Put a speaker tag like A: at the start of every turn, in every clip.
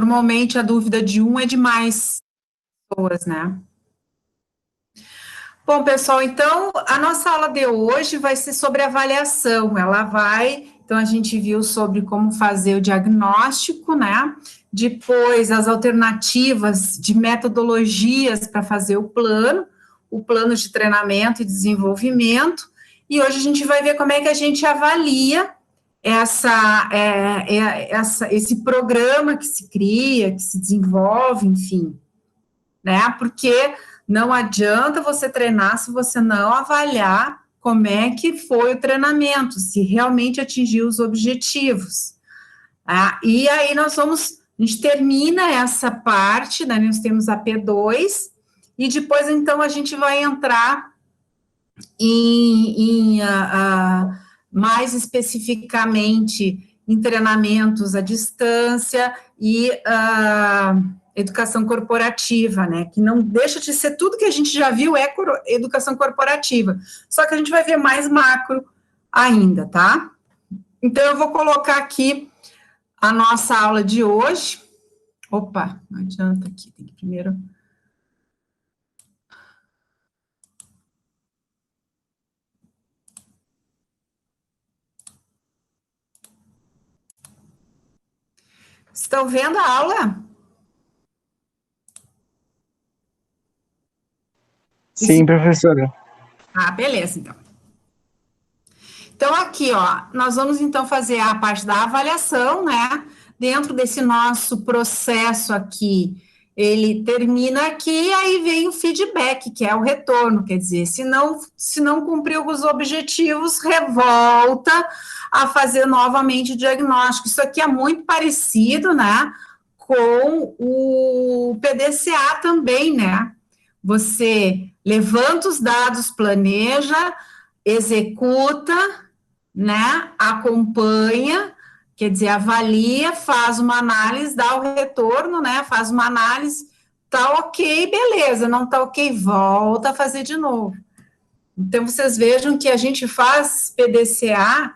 A: normalmente a dúvida de um é de mais pessoas, né? Bom, pessoal, então, a nossa aula de hoje vai ser sobre avaliação. Então, a gente viu sobre como fazer o diagnóstico, né? Depois, as alternativas de metodologias para fazer o plano de treinamento e desenvolvimento, e hoje a gente vai ver como é que a gente avalia esse programa que se cria, que se desenvolve, enfim, né? Porque não adianta você treinar se você não avaliar como é que foi o treinamento, se realmente atingiu os objetivos. E aí a gente termina essa parte, né, nós temos a P2, e depois, então, a gente vai entrar mais especificamente em treinamentos à distância e educação corporativa, né, que não deixa de ser tudo que a gente já viu educação corporativa, só que a gente vai ver mais macro ainda, tá? Então, eu vou colocar aqui a nossa aula de hoje. Opa, não adianta aqui, tem que primeiro... Estão vendo a aula?
B: Sim, professora.
A: Beleza, então. Então, aqui, ó, nós vamos, então, fazer a parte da avaliação, né? Dentro desse nosso processo aqui, ele termina aqui, aí vem o feedback, que é o retorno, quer dizer, se não cumpriu os objetivos, revolta a fazer novamente o diagnóstico. Isso aqui é muito parecido, né, com o PDCA também, né? Você levanta os dados, planeja, executa, né, acompanha, quer dizer, avalia, faz uma análise, dá o retorno, né, faz uma análise, tá ok, beleza, não tá ok, volta a fazer de novo. Então, vocês vejam que a gente faz PDCA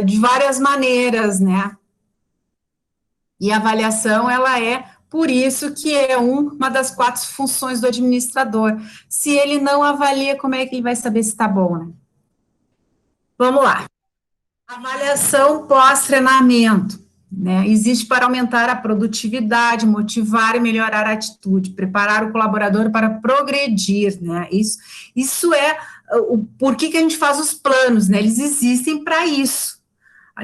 A: de várias maneiras, né, e a avaliação, ela é, por isso que é uma das 4 funções do administrador. Se ele não avalia, como é que ele vai saber se está bom, né? Vamos lá. Avaliação pós-treinamento, né? Existe para aumentar a produtividade, motivar e melhorar a atitude, preparar o colaborador para progredir, né? Isso é o porquê que a gente faz os planos, né? Eles existem para isso.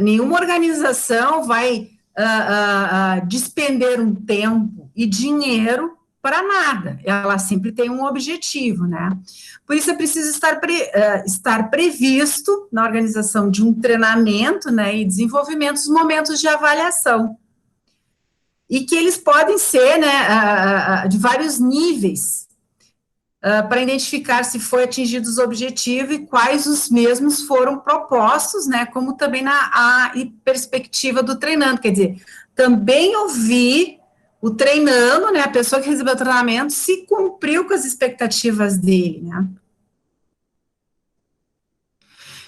A: Nenhuma organização vai despender um tempo e dinheiro para nada, ela sempre tem um objetivo, né? Por isso é preciso estar previsto na organização de um treinamento, né, e desenvolvimento dos momentos de avaliação. E que eles podem ser, né, de vários níveis, para identificar se foi atingido os objetivos e quais os mesmos foram propostos, né, como também na perspectiva do treinando, quer dizer, também ouvir o treinando, né, a pessoa que recebeu o treinamento, se cumpriu com as expectativas dele, né.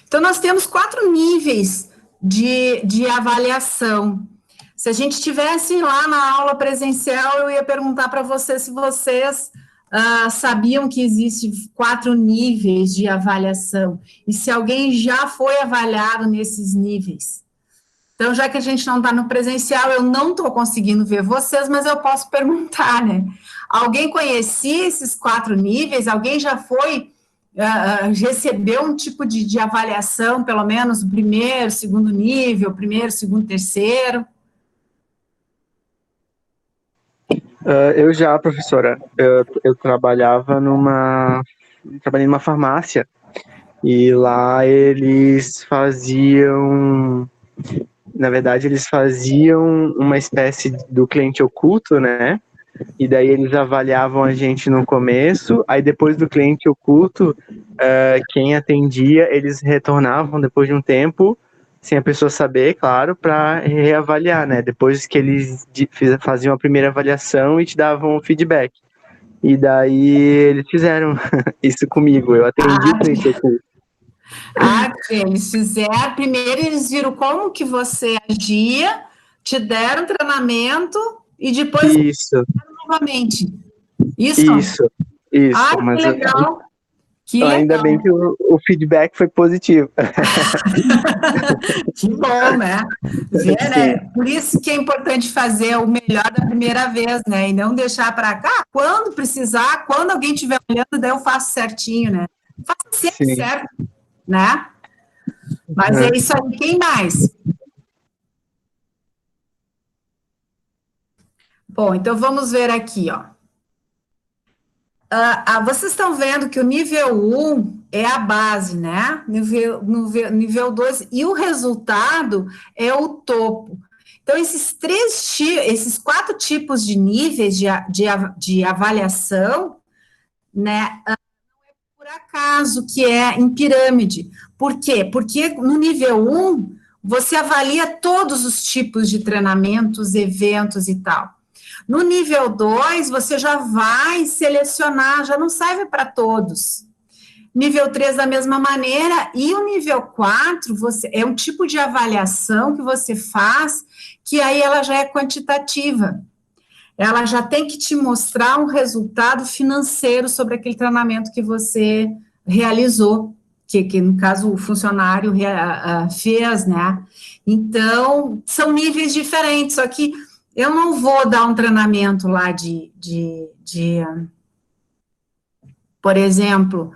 A: Então, nós temos 4 níveis de avaliação. Se a gente estivesse lá na aula presencial, eu ia perguntar para vocês se vocês sabiam que existem 4 níveis de avaliação, e se alguém já foi avaliado nesses níveis. Então, já que a gente não está no presencial, eu não estou conseguindo ver vocês, mas eu posso perguntar, né? Alguém conhecia esses 4 níveis? Alguém já foi, recebeu um tipo de avaliação, pelo menos o primeiro, segundo nível, primeiro, segundo, terceiro?
B: Eu já, professora. Eu trabalhei numa farmácia, e lá na verdade, eles faziam uma espécie do cliente oculto, né? E daí eles avaliavam a gente no começo, aí depois do cliente oculto, quem atendia, eles retornavam depois de um tempo, sem a pessoa saber, claro, para reavaliar, né? Depois que eles faziam a primeira avaliação e te davam o feedback. E daí eles fizeram isso comigo, eu atendi o cliente oculto.
A: Eles fizeram, primeiro eles viram como que você agia, te deram treinamento, e depois
B: Isso,
A: novamente. Isso?
B: isso.
A: Ai,
B: Mas
A: que legal. Que
B: ainda
A: legal.
B: bem que o feedback foi positivo.
A: Que bom, né? Ver,
B: Sim,
A: né? Por isso que é importante fazer o melhor da primeira vez, né? E não deixar para cá, quando precisar, quando alguém estiver olhando, daí eu faço certinho, né? Faço sempre
B: sim.
A: certo, né? Mas é isso aí. Quem mais? Bom, então vamos ver aqui, ó. Vocês estão vendo que o nível 1 é a base, né? Nível 2, e o resultado é o topo. Então, esses 4 tipos de níveis de avaliação, né? Por acaso que é em pirâmide. Por quê? Porque no nível 1, você avalia todos os tipos de treinamentos, eventos e tal. No nível 2, você já vai selecionar, já não serve para todos. Nível 3, da mesma maneira, e o nível 4, é um tipo de avaliação que você faz, que aí ela já é quantitativa. Ela já tem que te mostrar um resultado financeiro sobre aquele treinamento que você realizou, que no caso o funcionário fez, né? Então, são níveis diferentes, só que eu não vou dar um treinamento lá por exemplo,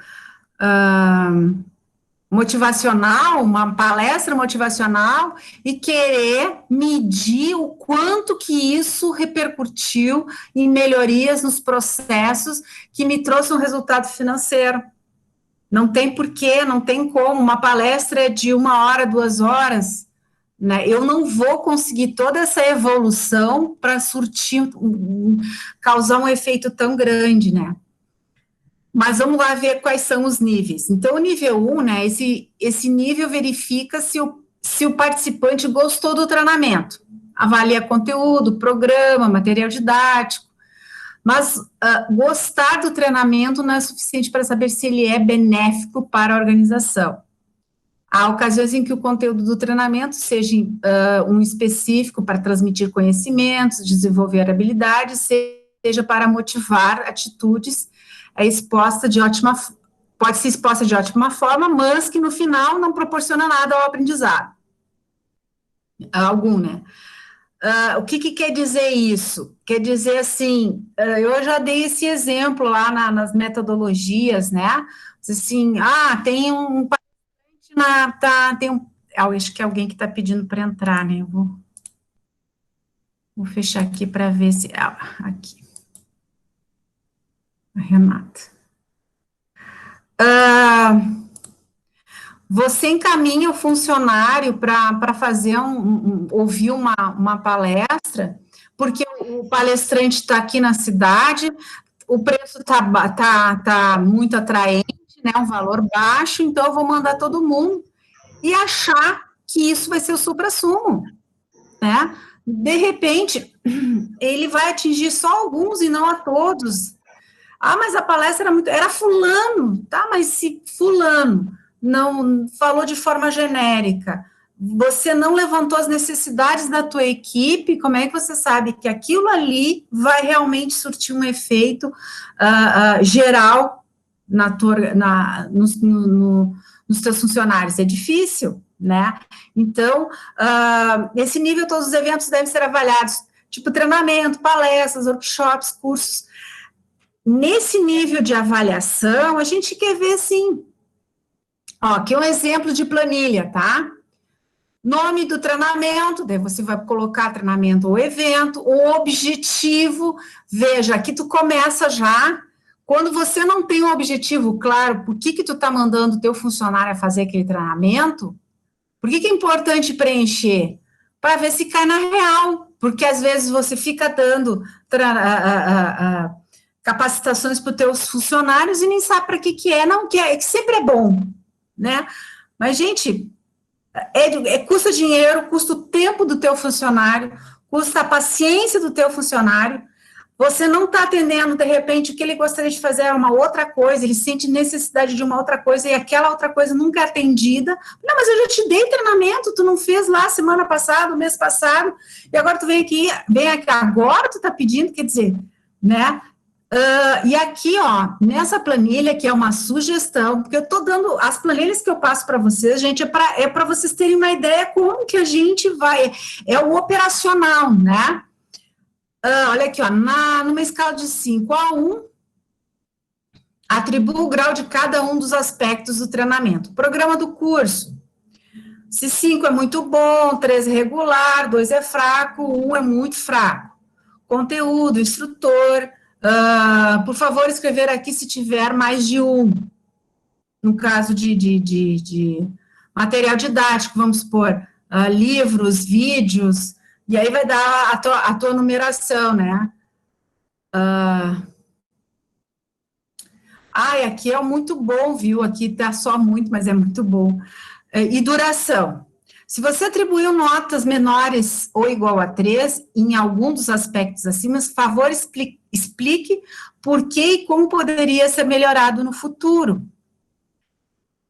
A: motivacional, uma palestra motivacional, e querer medir o quanto que isso repercutiu em melhorias nos processos que me trouxe um resultado financeiro. Não tem porquê, não tem como. Uma palestra é de 1 hora, 2 horas, né? Eu não vou conseguir toda essa evolução para surtir, causar um efeito tão grande, né? Mas vamos lá ver quais são os níveis. Então, o nível 1, né, esse nível verifica se o participante gostou do treinamento. Avalia conteúdo, programa, material didático. Mas gostar do treinamento não é suficiente para saber se ele é benéfico para a organização. Há ocasiões em que o conteúdo do treinamento seja um específico para transmitir conhecimentos, desenvolver habilidades, seja para motivar atitudes, pode ser exposta de ótima forma, mas que no final não proporciona nada ao aprendizado. Algum, né? O que quer dizer isso? Quer dizer assim, eu já dei esse exemplo lá nas metodologias, né? Assim, tem um acho que é alguém que está pedindo para entrar, né? Eu vou fechar aqui para ver se. Aqui. A Renata. Você encaminha o funcionário para fazer ouvir uma palestra, porque o palestrante está aqui na cidade, o preço tá muito atraente, né? Um valor baixo, então eu vou mandar todo mundo e achar que isso vai ser o suprassumo, né? De repente, ele vai atingir só alguns e não a todos. Mas a palestra era fulano, tá? Mas se fulano não falou de forma genérica, você não levantou as necessidades da tua equipe, como é que você sabe que aquilo ali vai realmente surtir um efeito geral nos teus funcionários? É difícil, né? Então, nesse nível, todos os eventos devem ser avaliados, tipo treinamento, palestras, workshops, cursos. Nesse nível de avaliação, a gente quer ver, assim, aqui é um exemplo de planilha, tá? Nome do treinamento, daí você vai colocar treinamento ou evento, o objetivo, veja, aqui tu começa já, quando você não tem um objetivo claro, por que tu tá mandando o teu funcionário a fazer aquele treinamento, por que é importante preencher? Para ver se cai na real, porque às vezes você fica dando capacitações para os teus funcionários e nem sabe para que é, não, que sempre é bom, né? Mas, gente, custa dinheiro, custa o tempo do teu funcionário, custa a paciência do teu funcionário, Você não está atendendo, de repente, o que ele gostaria de fazer é uma outra coisa, ele sente necessidade de uma outra coisa, e aquela outra coisa nunca é atendida. Não, mas eu já te dei treinamento, tu não fez lá semana passada, mês passado, e agora tu vem aqui, agora tu está pedindo, quer dizer, né? E aqui, ó, nessa planilha, que é uma sugestão, porque eu estou dando, as planilhas que eu passo para vocês, gente, é para vocês terem uma ideia como que a gente vai, é o operacional, né? Olha aqui, ó, numa escala de 5 a 1, atribua o grau de cada um dos aspectos do treinamento. Programa do curso. Se 5 é muito bom, 3 é regular, 2 é fraco, 1 é muito fraco. Conteúdo, instrutor, por favor, escrever aqui se tiver mais de um. No caso de material didático, vamos supor, livros, vídeos, e aí vai dar a tua numeração, né? Aqui é muito bom, viu? Aqui tá só muito, mas é muito bom. E duração. Se você atribuiu notas menores ou igual a 3 em algum dos aspectos acima, por favor, explique por que e como poderia ser melhorado no futuro.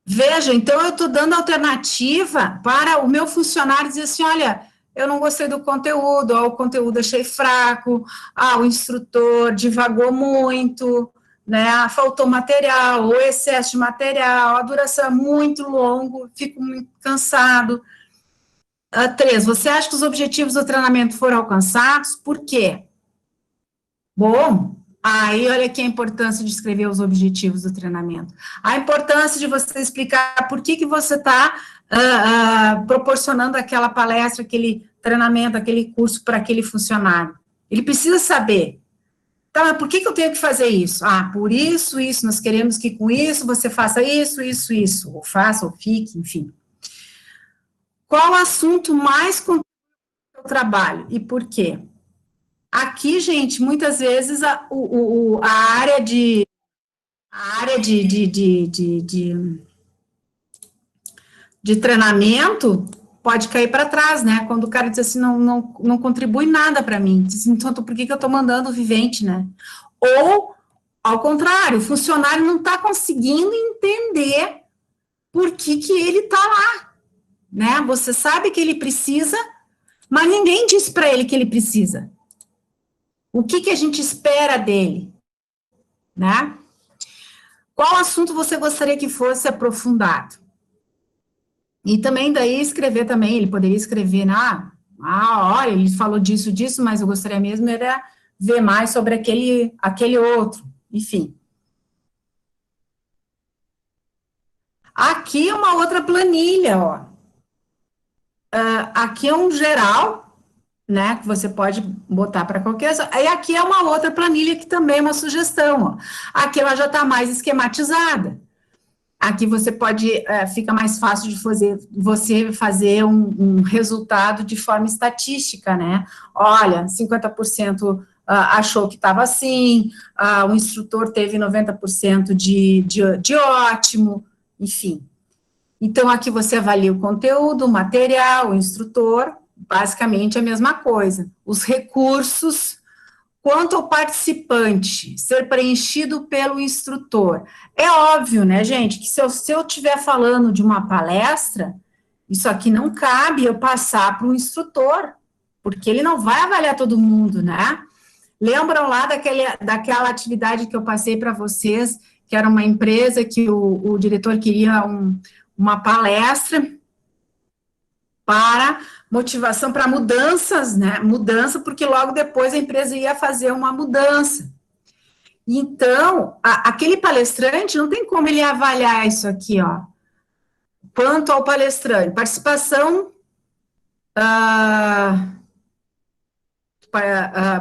A: Veja, então eu estou dando alternativa para o meu funcionário dizer assim, olha, eu não gostei do conteúdo, ou o conteúdo achei fraco, o instrutor divagou muito, né, faltou material, ou excesso de material, a duração é muito longa, fico muito cansado. 3, você acha que os objetivos do treinamento foram alcançados? Por quê? Bom, aí olha aqui a importância de escrever os objetivos do treinamento. A importância de você explicar por que você está proporcionando aquela palestra, aquele treinamento, aquele curso para aquele funcionário. Ele precisa saber. Tá, mas por que eu tenho que fazer isso? Por isso, nós queremos que com isso você faça isso, ou faça, ou fique, enfim. Qual o assunto mais contribuinte ao trabalho e por quê? Aqui, gente, muitas vezes a área de treinamento pode cair para trás, né? Quando o cara diz assim, não contribui nada para mim. Diz assim, então, por que eu estou mandando o vivente, né? Ou, ao contrário, o funcionário não está conseguindo entender por que ele está lá, né? Você sabe que ele precisa, mas ninguém diz para ele que ele precisa. O que a gente espera dele, né? Qual assunto você gostaria que fosse aprofundado? E também daí escrever também, ele poderia escrever, olha, ele falou disso, mas eu gostaria mesmo era ver mais sobre aquele outro, enfim. Aqui é uma outra planilha, ó. Aqui é um geral, né, que você pode botar para qualquer... Aí aqui é uma outra planilha que também é uma sugestão, ó. Aqui ela já está mais esquematizada. Aqui você pode, fica mais fácil de você fazer um resultado de forma estatística, né? Olha, 50% achou que estava assim, o instrutor teve 90% de ótimo, enfim. Então, aqui você avalia o conteúdo, o material, o instrutor, basicamente a mesma coisa. Os recursos, quanto ao participante ser preenchido pelo instrutor. É óbvio, né, gente, que se eu estiver falando de uma palestra, isso aqui não cabe eu passar para o instrutor, porque ele não vai avaliar todo mundo, né? Lembram lá daquela atividade que eu passei para vocês, que era uma empresa que o diretor queria uma palestra para motivação para mudanças, né? Mudança, porque logo depois a empresa ia fazer uma mudança. Então, aquele palestrante, não tem como ele avaliar isso aqui, ó. Quanto ao palestrante, participação,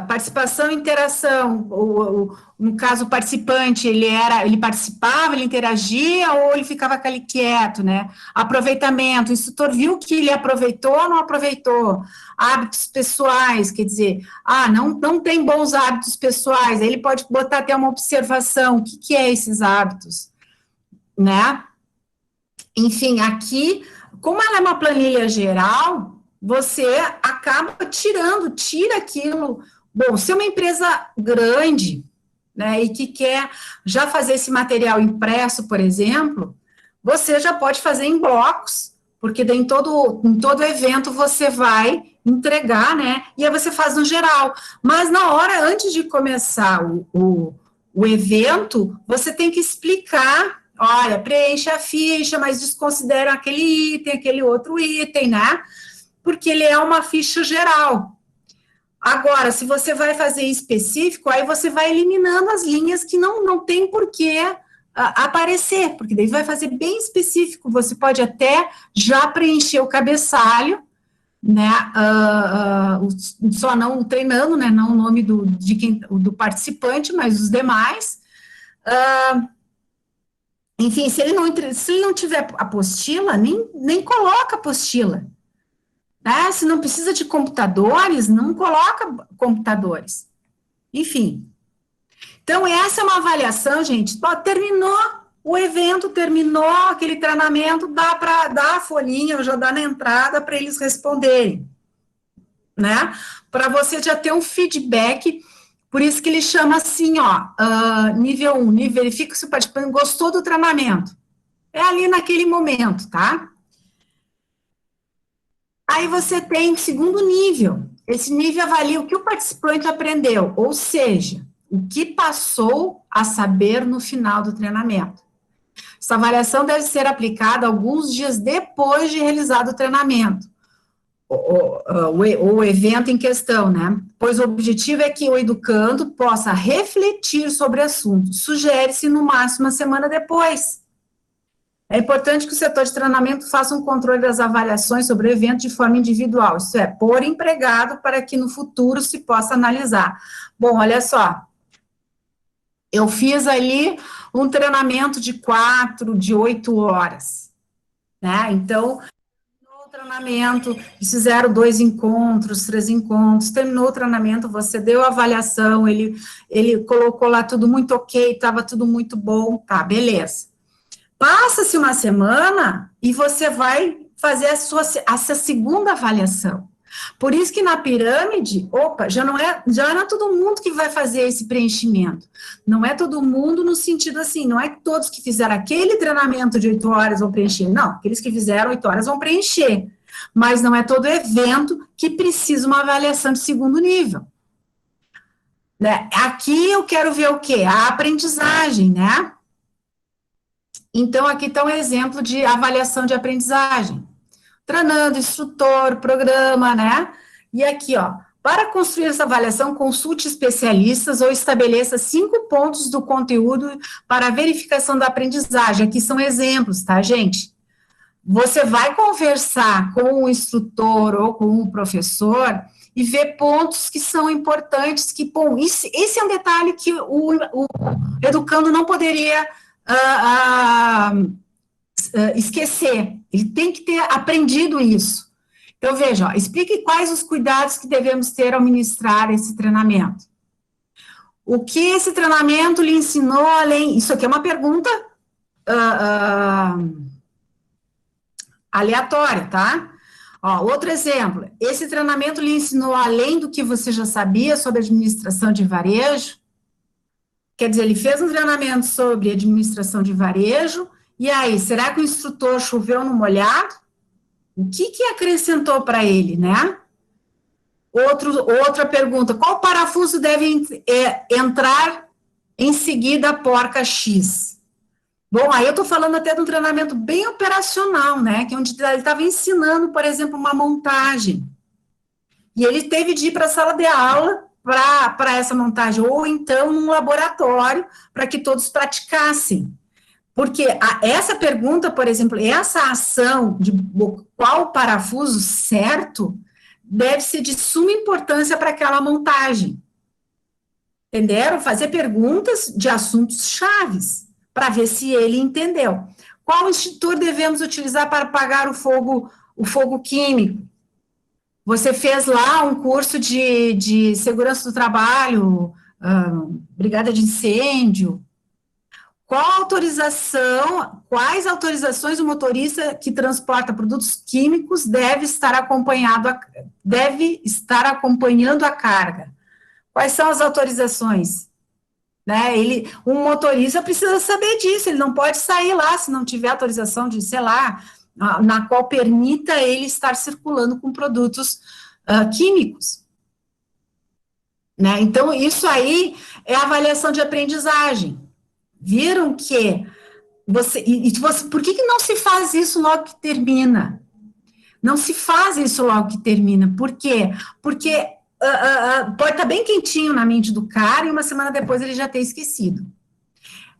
A: participação e interação, no caso, o participante, ele participava, ele interagia, ou ele ficava quieto, né? Aproveitamento, o instrutor viu que ele aproveitou ou não aproveitou. Hábitos pessoais, quer dizer, não tem bons hábitos pessoais, aí ele pode botar até uma observação, o que é esses hábitos, né? Enfim, aqui, como ela é uma planilha geral, você acaba tira aquilo Bom, se é uma empresa grande, né, e que quer já fazer esse material impresso, por exemplo, você já pode fazer em blocos, porque daí em todo evento você vai entregar, né, e aí você faz no geral. Mas na hora, antes de começar o evento, você tem que explicar, olha, preencha a ficha, mas desconsidera aquele outro item, né, porque ele é uma ficha geral. Agora, se você vai fazer específico, aí você vai eliminando as linhas que não tem por que aparecer, porque daí vai fazer bem específico, você pode até já preencher o cabeçalho, né, só não treinando, né, não o nome do participante, mas os demais. Enfim, se ele não tiver apostila, nem coloca apostila. Né? Se não precisa de computadores, não coloca computadores. Enfim. Então, essa é uma avaliação, gente. Terminou o evento, terminou aquele treinamento, dá para dar a folhinha, já dá na entrada para eles responderem. Né? Para você já ter um feedback, por isso que ele chama assim, ó, nível 1, verifica se o participante gostou do treinamento. É ali naquele momento, tá? Aí você tem o segundo nível. Esse nível avalia o que o participante aprendeu, ou seja, o que passou a saber no final do treinamento. Essa avaliação deve ser aplicada alguns dias depois de realizado o treinamento, o evento em questão, né? Pois o objetivo é que o educando possa refletir sobre o assunto. Sugere-se no máximo uma semana depois. É importante que o setor de treinamento faça um controle das avaliações sobre o evento de forma individual, isso é, por empregado, para que no futuro se possa analisar. Bom, olha só, eu fiz ali um treinamento de 8 horas, né? Então, terminou o treinamento, fizeram 2 encontros, 3 encontros, terminou o treinamento, você deu a avaliação, ele colocou lá tudo muito ok, estava tudo muito bom, tá, beleza. Passa-se uma semana e você vai fazer essa segunda avaliação. Por isso que na pirâmide, já não é todo mundo que vai fazer esse preenchimento. Não é todo mundo no sentido assim, não é que todos que fizeram aquele treinamento de 8 horas vão preencher. Não, aqueles que fizeram 8 horas vão preencher. Mas não é todo evento que precisa uma avaliação de segundo nível. Né? Aqui eu quero ver o quê? A aprendizagem, né? Então, aqui está um exemplo de avaliação de aprendizagem. Treinando, instrutor, programa, né? E aqui, ó, para construir essa avaliação, consulte especialistas ou estabeleça 5 pontos do conteúdo para verificação da aprendizagem. Aqui são exemplos, tá, gente? Você vai conversar com o instrutor ou com o professor e ver pontos que são importantes, que, bom, esse é um detalhe que o educando não poderia esquecer, ele tem que ter aprendido isso. Então, veja, ó, explique quais os cuidados que devemos ter ao ministrar esse treinamento. O que esse treinamento lhe ensinou além... Isso aqui é uma pergunta aleatória, tá? Ó, outro exemplo, esse treinamento lhe ensinou além do que você já sabia sobre administração de varejo? Quer dizer, ele fez um treinamento sobre administração de varejo, e aí, será que o instrutor choveu no molhado? O que acrescentou para ele, né? Outra pergunta, qual parafuso deve entrar em seguida a porca X? Bom, aí eu estou falando até de um treinamento bem operacional, né? Que é onde ele estava ensinando, por exemplo, uma montagem. E ele teve de ir para a sala de aula para essa montagem, ou então num laboratório, para que todos praticassem. Porque essa pergunta, por exemplo, essa ação de qual parafuso certo, deve ser de suma importância para aquela montagem. Entenderam? Fazer perguntas de assuntos chaves, para ver se ele entendeu. Qual extintor devemos utilizar para apagar o fogo químico? Você fez lá um curso de segurança do trabalho, brigada de incêndio. Quais autorizações o motorista que transporta produtos químicos deve estar acompanhando a carga? Quais são as autorizações? Né? Um motorista precisa saber disso, ele não pode sair lá se não tiver autorização de, sei lá, na qual permita ele estar circulando com produtos químicos. Né? Então, isso aí é avaliação de aprendizagem. Viram que por que não se faz isso logo que termina? Não se faz isso logo que termina. Por quê? Porque pode estar bem quentinho na mente do cara e uma semana depois ele já ter esquecido.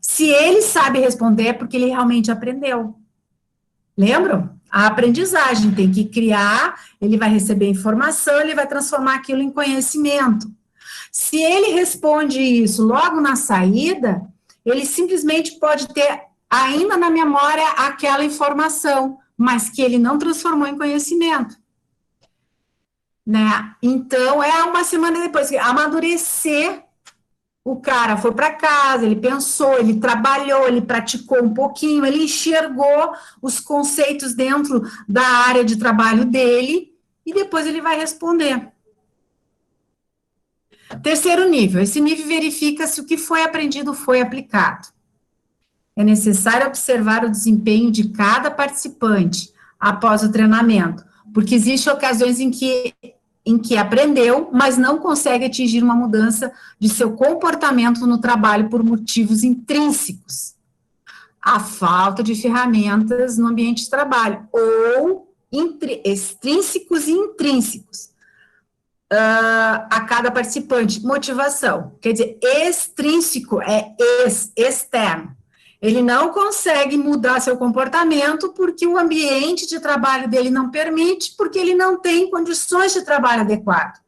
A: Se ele sabe responder, é porque ele realmente aprendeu. Lembram? A aprendizagem tem que criar, ele vai receber informação, ele vai transformar aquilo em conhecimento. Se ele responde isso logo na saída, ele simplesmente pode ter ainda na memória aquela informação, mas que ele não transformou em conhecimento. Né? Então, é uma semana depois, amadurecer, o cara foi para casa, ele pensou, ele trabalhou, ele praticou um pouquinho, ele enxergou os conceitos dentro da área de trabalho dele, e depois ele vai responder. Terceiro nível, esse nível verifica se o que foi aprendido foi aplicado. É necessário observar o desempenho de cada participante após o treinamento, porque existem ocasiões em que aprendeu, mas não consegue atingir uma mudança de seu comportamento no trabalho por motivos intrínsecos. A falta de ferramentas no ambiente de trabalho, ou extrínsecos e intrínsecos. A cada participante. Motivação, quer dizer, extrínseco é externo. Ele não consegue mudar seu comportamento porque o ambiente de trabalho dele não permite, porque ele não tem condições de trabalho adequado.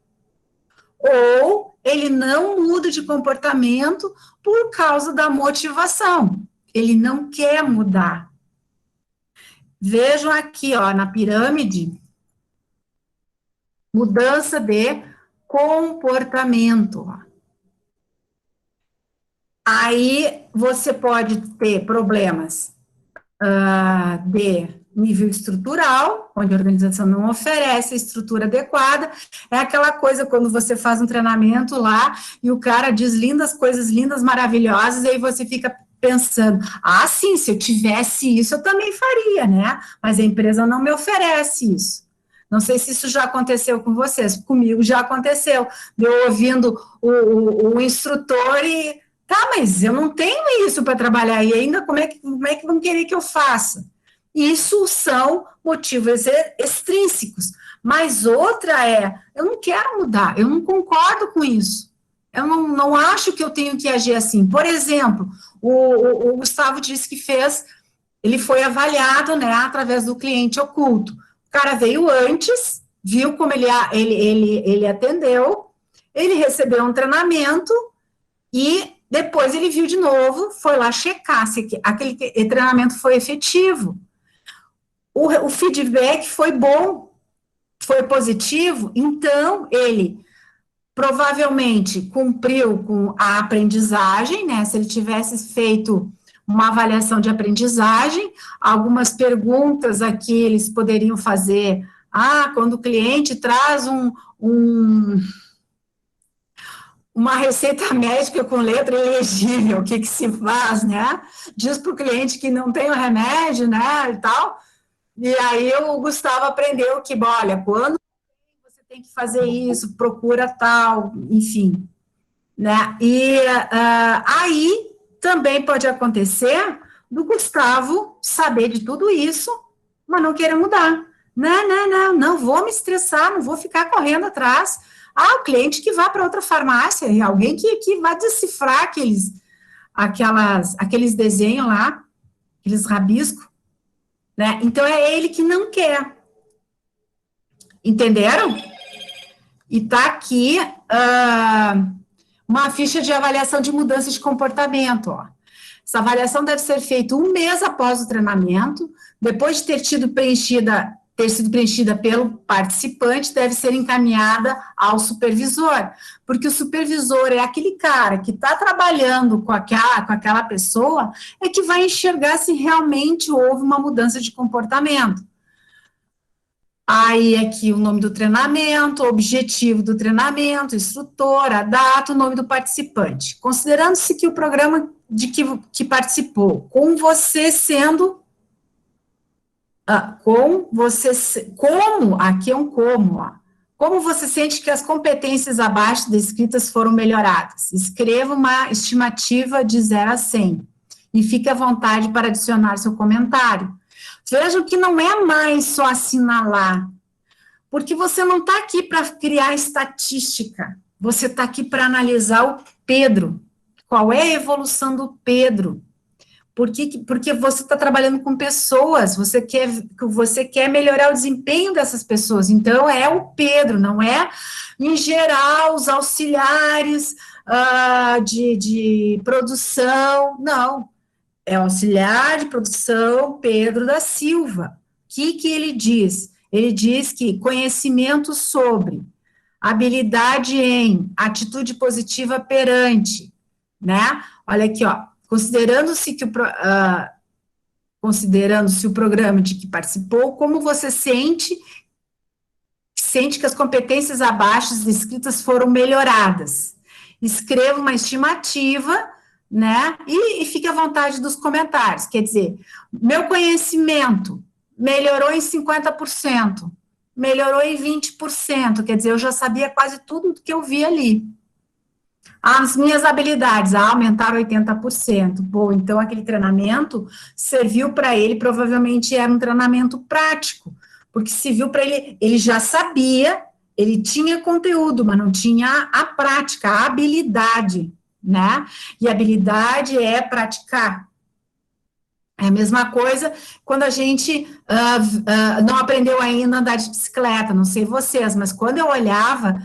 A: Ou ele não muda de comportamento por causa da motivação. Ele não quer mudar. Vejam aqui, ó, na pirâmide, mudança de comportamento. Aí você pode ter problemas de nível estrutural, onde a organização não oferece a estrutura adequada. É aquela coisa quando você faz um treinamento lá e o cara diz lindas coisas, lindas, maravilhosas, e aí você fica pensando, sim, se eu tivesse isso, eu também faria, né? Mas a empresa não me oferece isso. Não sei se isso já aconteceu com vocês, comigo já aconteceu, eu ouvindo o instrutor e, mas eu não tenho isso para trabalhar, e ainda como é que vão querer que eu faça? Isso são motivos extrínsecos, mas outra eu não quero mudar, eu não concordo com isso, eu não acho que eu tenho que agir assim. Por exemplo, o Gustavo disse que ele foi avaliado, né, através do cliente oculto. O cara veio antes, viu como ele atendeu, ele recebeu um treinamento e depois ele viu de novo, foi lá checar se aquele treinamento foi efetivo. O feedback foi bom, foi positivo, então ele provavelmente cumpriu com a aprendizagem, né? Se ele tivesse feito uma avaliação de aprendizagem, algumas perguntas aqui eles poderiam fazer, quando o cliente traz uma receita médica com letra ilegível, o que se faz, né? Diz para o cliente que não tem o remédio, né, e tal, e aí o Gustavo aprendeu que, olha, quando você tem que fazer isso, procura tal, enfim, né, e aí também pode acontecer do Gustavo saber de tudo isso, mas não querer mudar. Não vou me estressar, não vou ficar correndo atrás. O cliente que vá para outra farmácia, e alguém que vai decifrar aqueles desenhos lá, aqueles rabiscos, né? Então, é ele que não quer. Entenderam? E tá aqui uma ficha de avaliação de mudança de comportamento, ó. Essa avaliação deve ser feita 1 mês após o treinamento, depois de ter sido preenchida pelo participante, deve ser encaminhada ao supervisor, porque o supervisor é aquele cara que está trabalhando com aquela pessoa, é que vai enxergar se realmente houve uma mudança de comportamento. Aí aqui o nome do treinamento, o objetivo do treinamento, instrutor, a data, o nome do participante. Considerando-se que o programa de que participou, com você sendo, aqui é um como, ó. Como você sente que as competências abaixo descritas foram melhoradas? Escreva uma estimativa de 0 a 100 e fique à vontade para adicionar seu comentário. Vejam que não é mais só assinalar, porque você não está aqui para criar estatística, você está aqui para analisar o Pedro. Qual é a evolução do Pedro? Porque você está trabalhando com pessoas, você quer melhorar o desempenho dessas pessoas. Então, é o Pedro, não é, em geral, os auxiliares de produção, não. É o auxiliar de produção Pedro da Silva. O que ele diz? Ele diz que conhecimento sobre, habilidade em, atitude positiva perante, né? Olha aqui, ó. Considerando-se o programa de que participou, como você sente que as competências abaixo descritas foram melhoradas. Escreva uma estimativa, né, e fique à vontade dos comentários, quer dizer, meu conhecimento melhorou em 50%, melhorou em 20%, quer dizer, eu já sabia quase tudo que eu vi ali. As minhas habilidades aumentaram 80%. Bom, então aquele treinamento serviu para ele, provavelmente era um treinamento prático, porque serviu para ele, ele já sabia, ele tinha conteúdo, mas não tinha a prática, a habilidade, né? E habilidade é praticar. É a mesma coisa quando a gente não aprendeu ainda a andar de bicicleta, não sei vocês, mas quando eu olhava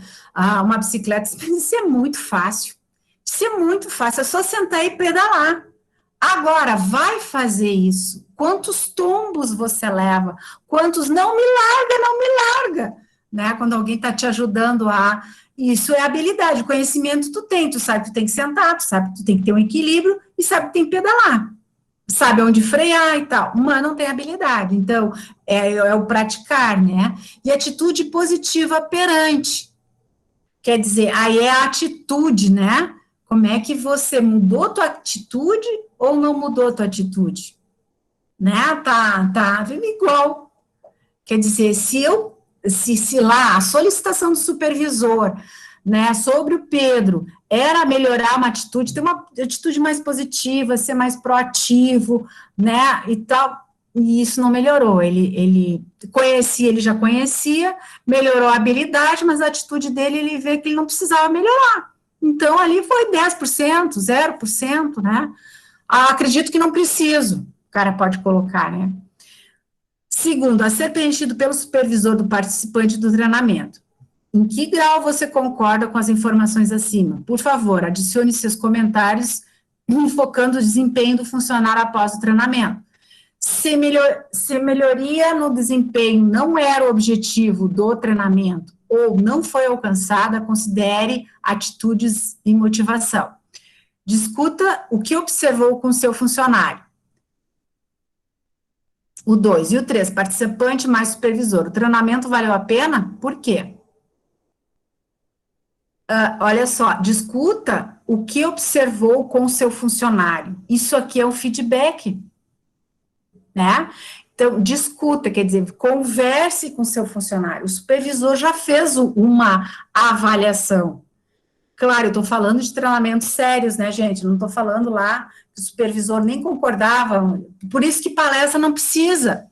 A: uma bicicleta, isso é muito fácil. Isso é muito fácil, é só sentar e pedalar. Agora, vai fazer isso. Quantos tombos você leva? Quantos não me larga, né? Quando alguém está te ajudando a... Isso é habilidade, conhecimento tu tem, tu sabe que tu tem que sentar, tu sabe que tu tem que ter um equilíbrio e sabe que tem que pedalar. Sabe onde frear e tal, mas não tem habilidade, então, é o praticar, né? E atitude positiva perante, quer dizer, aí é a atitude, né? Como é que você mudou tua atitude ou não mudou tua atitude? Né? Tá igual. Quer dizer, se lá a solicitação do supervisor, né, sobre o Pedro, era melhorar uma atitude, ter uma atitude mais positiva, ser mais proativo, né, e tal, e isso não melhorou, ele já conhecia, melhorou a habilidade, mas a atitude dele, ele vê que ele não precisava melhorar, então ali foi 10%, 0%, né, acredito que não preciso, o cara pode colocar, né. Segundo, a ser preenchido pelo supervisor do participante do treinamento. Em que grau você concorda com as informações acima? Por favor, adicione seus comentários focando o desempenho do funcionário após o treinamento. Se melhoria no desempenho não era o objetivo do treinamento ou não foi alcançada, considere atitudes e motivação. Discuta o que observou com seu funcionário. O 2 e o 3, participante mais supervisor. O treinamento valeu a pena? Por quê? Olha só, discuta o que observou com o seu funcionário. Isso aqui é o feedback, né? Então, discuta, quer dizer, converse com o seu funcionário. O supervisor já fez uma avaliação. Claro, eu estou falando de treinamentos sérios, né, gente? Não estou falando lá que o supervisor nem concordava. Por isso que palestra não precisa.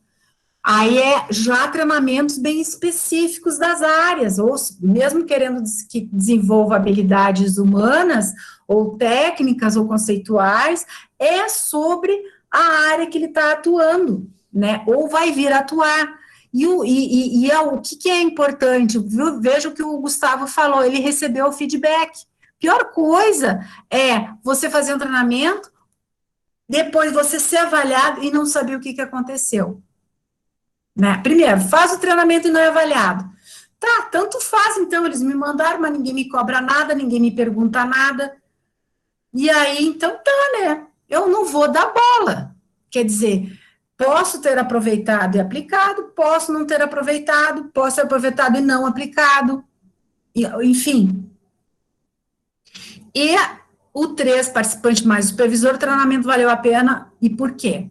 A: Aí é já treinamentos bem específicos das áreas, ou mesmo querendo que desenvolva habilidades humanas, ou técnicas, ou conceituais, é sobre a área que ele está atuando, né, ou vai vir a atuar. O que é importante? Veja o que o Gustavo falou, ele recebeu o feedback. Pior coisa é você fazer um treinamento, depois você ser avaliado e não saber o que aconteceu. Né? Primeiro, faz o treinamento e não é avaliado. Tá, tanto faz, então, eles me mandaram, mas ninguém me cobra nada, ninguém me pergunta nada. E aí, então, tá, né? Eu não vou dar bola. Quer dizer, Posso ter aproveitado e aplicado, posso não ter aproveitado, posso ter aproveitado e não aplicado, enfim. E o 3, participante mais supervisor, o treinamento valeu a pena, e por quê?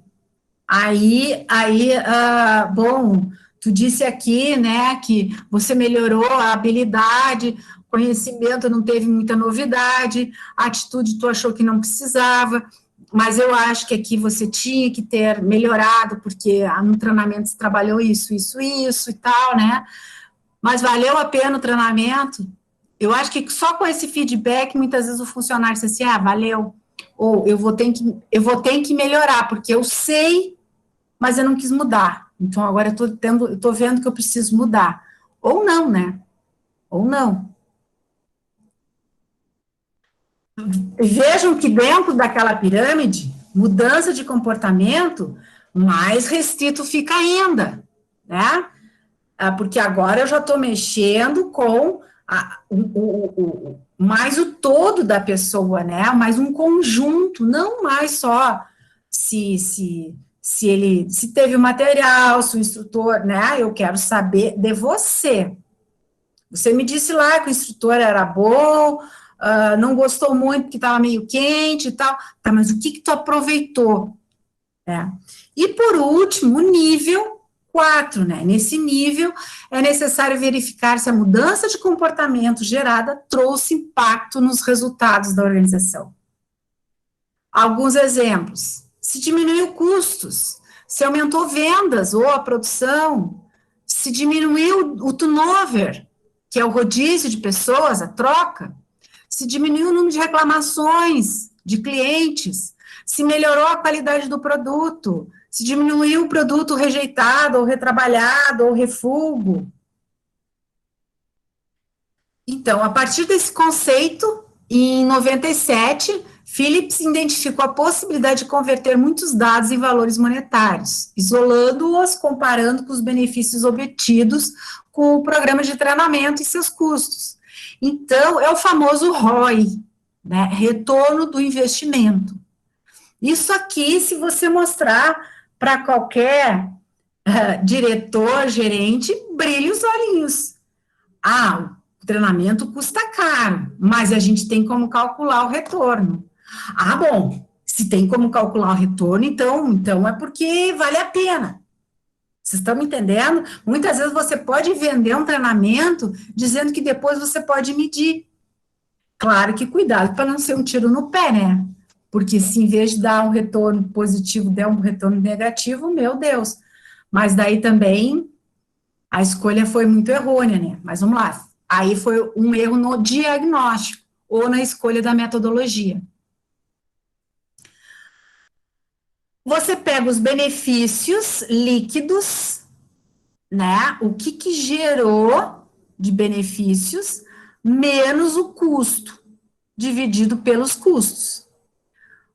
A: Bom, tu disse aqui, né, que você melhorou a habilidade, conhecimento não teve muita novidade, a atitude tu achou que não precisava, mas eu acho que aqui você tinha que ter melhorado, porque no treinamento você trabalhou isso e tal, né? Mas valeu a pena o treinamento? Eu acho que só com esse feedback, muitas vezes o funcionário diz assim, valeu, ou eu vou ter que melhorar, porque eu sei, mas eu não quis mudar. Então, agora eu tô vendo que eu preciso mudar. Ou não, né? Ou não. Vejam que dentro daquela pirâmide, mudança de comportamento, mais restrito fica ainda, né? Porque agora eu já estou mexendo com mais o todo da pessoa, né? Mais um conjunto, não mais só se teve o material, se o instrutor, né? Eu quero saber de você. Você me disse lá que o instrutor era bom, não gostou muito porque estava meio quente e tal. Tá, mas o que tu aproveitou? E por último, o nível 4, né? Nesse nível, é necessário verificar se a mudança de comportamento gerada trouxe impacto nos resultados da organização. Alguns exemplos: se diminuiu custos, se aumentou vendas ou a produção, se diminuiu o turnover, que é o rodízio de pessoas, a troca, se diminuiu o número de reclamações de clientes, se melhorou a qualidade do produto, se diminuiu o produto rejeitado, ou retrabalhado, ou refúgio. Então, a partir desse conceito, em 97, Phillips identificou a possibilidade de converter muitos dados em valores monetários, isolando-os, comparando com os benefícios obtidos com o programa de treinamento e seus custos. Então, é o famoso ROI, né, retorno do investimento. Isso aqui, se você mostrar para qualquer diretor, gerente, brilha os olhinhos. O treinamento custa caro, mas a gente tem como calcular o retorno. Bom, se tem como calcular o retorno, então é porque vale a pena. Vocês estão me entendendo? Muitas vezes você pode vender um treinamento dizendo que depois você pode medir. Claro que cuidado para não ser um tiro no pé, né? Porque se em vez de dar um retorno positivo, der um retorno negativo, meu Deus. Mas daí também a escolha foi muito errônea, né? Mas vamos lá. Aí foi um erro no diagnóstico ou na escolha da metodologia. Você pega os benefícios líquidos, né? O que gerou de benefícios, menos o custo, dividido pelos custos.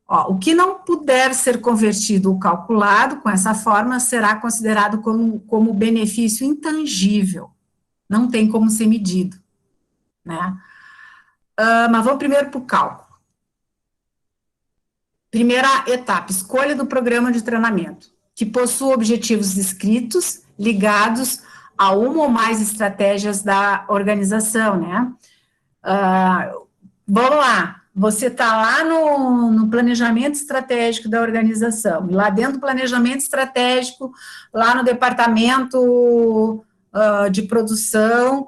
A: O que não puder ser convertido ou calculado com essa forma será considerado como benefício intangível. Não tem como ser medido, né? Mas vamos primeiro para o cálculo. Primeira etapa, escolha do programa de treinamento, que possua objetivos escritos, ligados a uma ou mais estratégias da organização, né? Vamos lá, você está lá no planejamento estratégico da organização, e lá dentro do planejamento estratégico, lá no departamento de produção,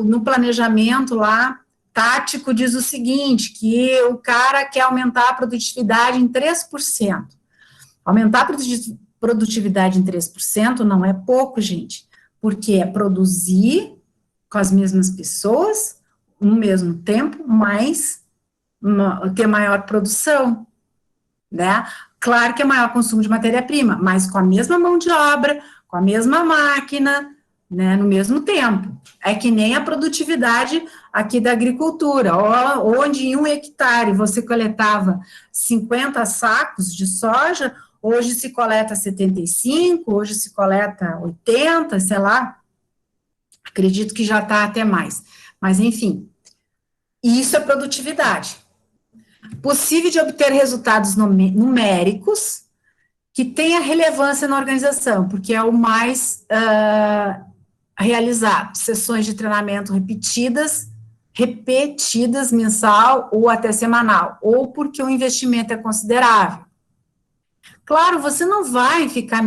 A: no planejamento lá, tático diz o seguinte, que o cara quer aumentar a produtividade em 3%. Aumentar a produtividade em 3% não é pouco, gente, porque é produzir com as mesmas pessoas, no mesmo tempo, mas ter maior produção, né? Claro que é maior consumo de matéria-prima, mas com a mesma mão de obra, com a mesma máquina, né, no mesmo tempo. É que nem a produtividade aqui da agricultura, onde em 1 hectare você coletava 50 sacos de soja, hoje se coleta 75, hoje se coleta 80, sei lá, acredito que já está até mais, mas enfim, isso é produtividade. Possível de obter resultados numéricos que tenha relevância na organização, porque é o mais realizado. Sessões de treinamento repetidas mensal ou até semanal, ou porque o investimento é considerável. Claro, você não vai ficar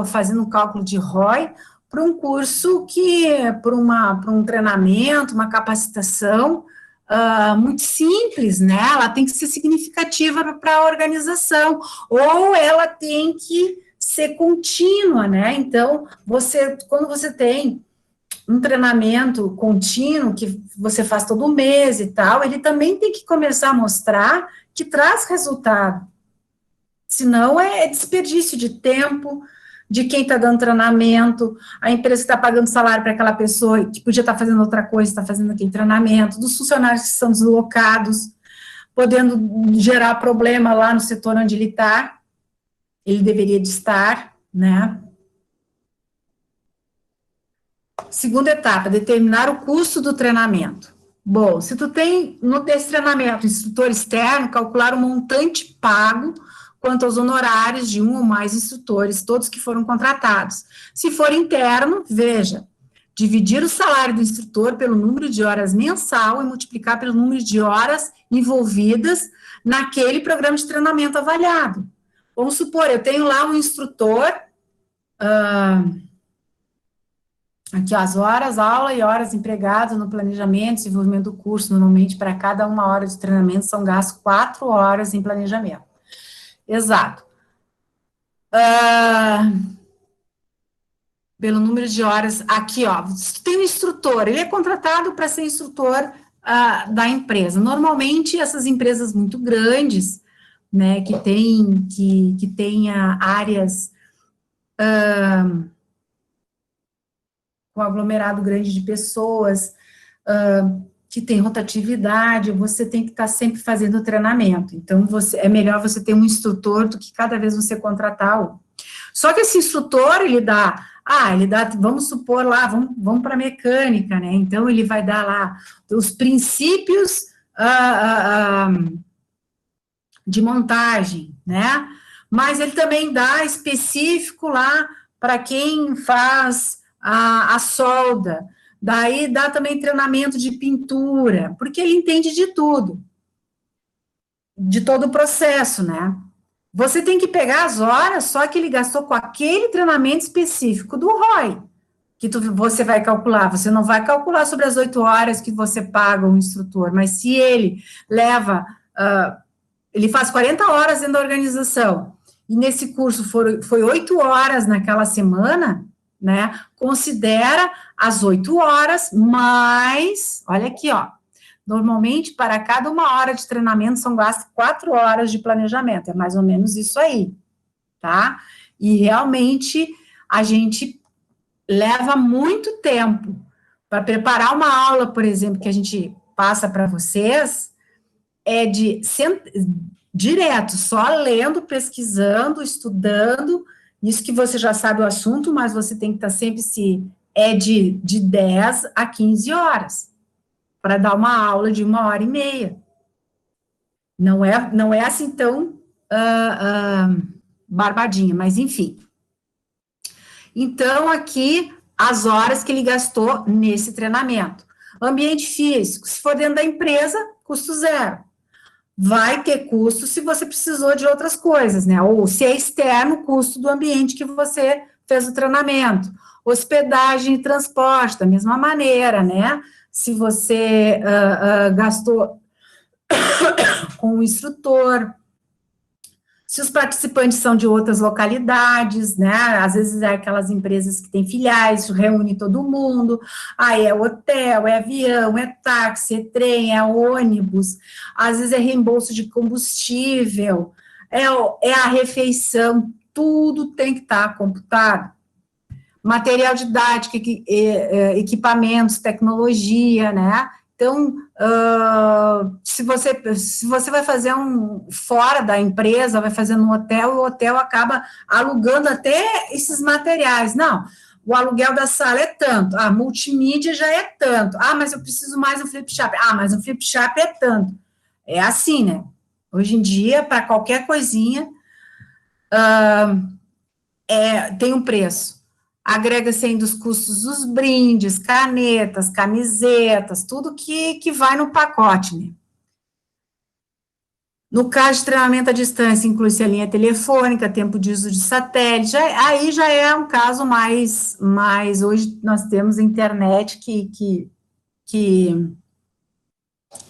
A: fazendo um cálculo de ROI para um curso para um treinamento, uma capacitação muito simples, né? Ela tem que ser significativa para a organização, ou ela tem que ser contínua, né? Então, quando você tem um treinamento contínuo, que você faz todo mês e tal, ele também tem que começar a mostrar que traz resultado. Senão é desperdício de tempo, de quem está dando treinamento, a empresa que está pagando salário para aquela pessoa que podia estar fazendo outra coisa, está fazendo aquele treinamento, dos funcionários que são deslocados, podendo gerar problema lá no setor onde ele deveria de estar, né? Segunda etapa, determinar o custo do treinamento. Bom, se tu tem desse treinamento instrutor externo, calcular o montante pago quanto aos honorários de um ou mais instrutores, todos que foram contratados. Se for interno, veja, dividir o salário do instrutor pelo número de horas mensal e multiplicar pelo número de horas envolvidas naquele programa de treinamento avaliado. Vamos supor, eu tenho lá um instrutor, aqui, ó, as horas, aula e horas empregadas no planejamento e desenvolvimento do curso. Normalmente, para cada 1 hora de treinamento, são gastos 4 horas em planejamento. Exato. Pelo número de horas, aqui, ó, tem um instrutor, ele é contratado para ser instrutor da empresa. Normalmente, essas empresas muito grandes, né, que tenha áreas com aglomerado grande de pessoas, que tem rotatividade, você tem que estar sempre fazendo treinamento. Então, é melhor você ter um instrutor do que cada vez você contratar um. Só que esse instrutor, ele dá, vamos supor lá, vamos para mecânica, né? Então, ele vai dar lá os princípios de montagem, né? Mas ele também dá específico lá para quem faz a solda. Daí dá também treinamento de pintura, porque ele entende de tudo, de todo o processo, né? Você tem que pegar as horas só que ele gastou com aquele treinamento específico do ROI, que você vai calcular. Você não vai calcular sobre as 8 horas que você paga o instrutor, mas se ele ele faz 40 horas dentro da organização, e nesse curso foi 8 horas naquela semana, né, considera as 8 horas, mais, olha aqui, ó, normalmente, para cada 1 hora de treinamento, são gastas 4 horas de planejamento, é mais ou menos isso aí, tá? E realmente, a gente leva muito tempo para preparar uma aula, por exemplo, que a gente passa para vocês, direto, só lendo, pesquisando, estudando, isso que você já sabe o assunto, mas você tem que estar sempre de 10 a 15 horas, para dar uma aula de 1h30. Não é assim tão barbadinha, mas enfim. Então, aqui, as horas que ele gastou nesse treinamento. Ambiente físico, se for dentro da empresa, custo zero. Vai ter custo se você precisou de outras coisas, né? Ou se é externo, o custo do ambiente que você fez o treinamento. Hospedagem e transporte, da mesma maneira, né? Se você gastou com o instrutor, se os participantes são de outras localidades, né? Às vezes é aquelas empresas que têm filiais, reúne todo mundo, aí é hotel, é avião, é táxi, é trem, é ônibus, às vezes é reembolso de combustível, é a refeição, tudo tem que estar computado. Material didático, equipamentos, tecnologia, né? Então, se você vai fazer fora da empresa, vai fazer no hotel, o hotel acaba alugando até esses materiais. Não, o aluguel da sala é tanto, a multimídia já é tanto, mas eu preciso mais um flip chart, mas um flip chart é tanto. É assim, né? Hoje em dia, para qualquer coisinha, tem um preço. Agrega-se ainda os custos dos brindes, canetas, camisetas, tudo que vai no pacote, né? No caso de treinamento à distância, inclui-se a linha telefônica, tempo de uso de satélite, aí já é um caso mais hoje nós temos internet que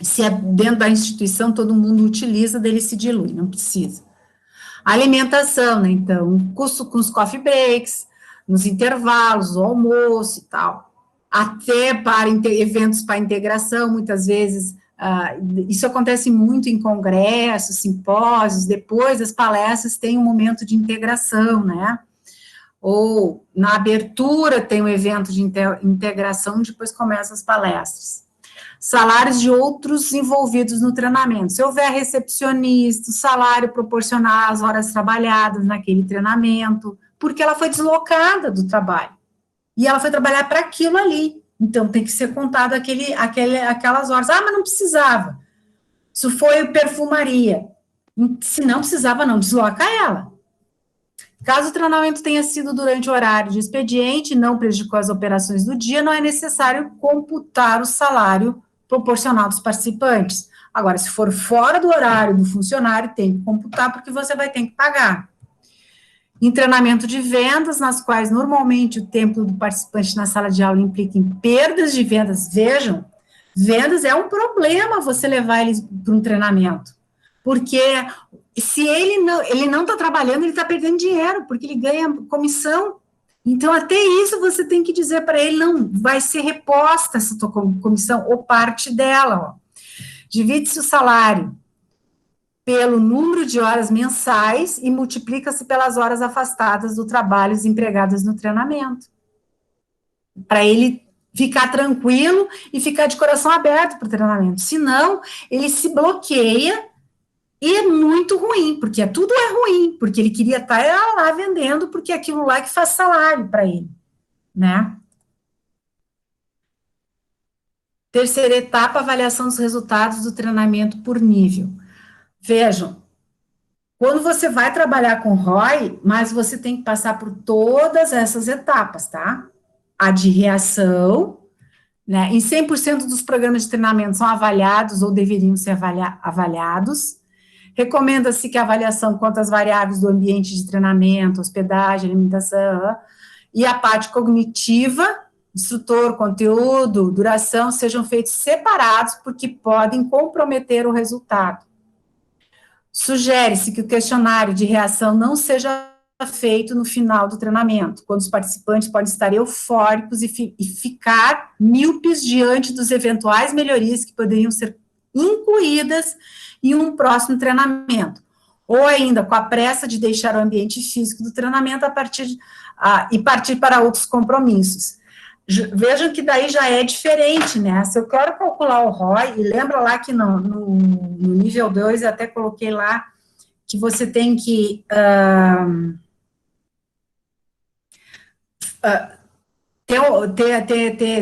A: se é dentro da instituição todo mundo utiliza, dele se dilui, não precisa. Alimentação, né, então, custo com os coffee breaks, nos intervalos, o almoço e tal, até para eventos para integração, muitas vezes, isso acontece muito em congressos, simpósios, depois das palestras tem um momento de integração, né, ou na abertura tem um evento de integração, depois começam as palestras. Salários de outros envolvidos no treinamento. Se houver recepcionista, o salário proporcional às horas trabalhadas naquele treinamento, porque ela foi deslocada do trabalho. E ela foi trabalhar para aquilo ali. Então, tem que ser contado aquelas horas. Ah, mas não precisava. Isso foi perfumaria. Se não precisava, não desloca ela. Caso o treinamento tenha sido durante o horário de expediente, não prejudicou as operações do dia, não é necessário computar o salário proporcional dos participantes. Agora, se for fora do horário do funcionário, tem que computar, porque você vai ter que pagar. Em treinamento de vendas, nas quais normalmente o tempo do participante na sala de aula implica em perdas de vendas. Vejam, vendas é um problema você levar eles para um treinamento, porque se ele não está trabalhando, ele está perdendo dinheiro, porque ele ganha comissão. Então, até isso você tem que dizer para ele, não, vai ser reposta essa tua comissão, ou parte dela, ó. Divide-se o salário pelo número de horas mensais e multiplica-se pelas horas afastadas do trabalho desempregadas no treinamento. Para ele ficar tranquilo e ficar de coração aberto para o treinamento. Senão, ele se bloqueia e é muito ruim, porque tudo é ruim, porque ele queria estar lá vendendo, porque é aquilo lá que faz salário para ele, né? Terceira etapa, avaliação dos resultados do treinamento por nível. Vejam, quando você vai trabalhar com ROI, mas você tem que passar por todas essas etapas, tá? A de reação, né? Em 100% dos programas de treinamento são avaliados ou deveriam ser avaliados. Recomenda-se que a avaliação quanto às variáveis do ambiente de treinamento, hospedagem, alimentação, e a parte cognitiva, instrutor, conteúdo, duração, sejam feitos separados, porque podem comprometer o resultado. Sugere-se que o questionário de reação não seja feito no final do treinamento, quando os participantes podem estar eufóricos e ficar míopes diante dos eventuais melhorias que poderiam ser incluídas em um próximo treinamento, ou ainda com a pressa de deixar o ambiente físico do treinamento e partir para outros compromissos. Vejam que daí já é diferente, né? Se eu quero calcular o ROI, e lembra lá que no nível 2 eu até coloquei lá que você tem que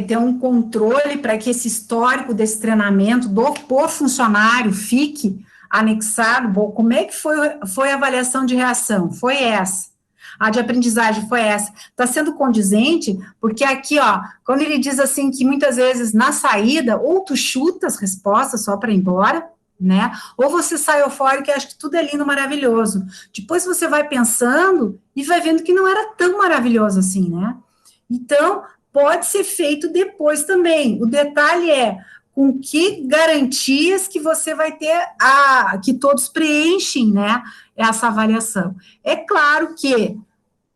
A: ter um controle para que esse histórico desse treinamento por funcionário fique anexado. Bom, como é que foi a avaliação de reação? Foi essa. A de aprendizagem foi essa. Está sendo condizente, porque aqui, ó, quando ele diz assim que muitas vezes na saída, ou tu chuta as respostas só para ir embora, né? Ou você sai eufórico e acha que tudo é lindo, maravilhoso. Depois você vai pensando e vai vendo que não era tão maravilhoso assim, né? Então, pode ser feito depois também. O detalhe é com que garantias que você vai ter, que todos preenchem, né, essa avaliação. É claro que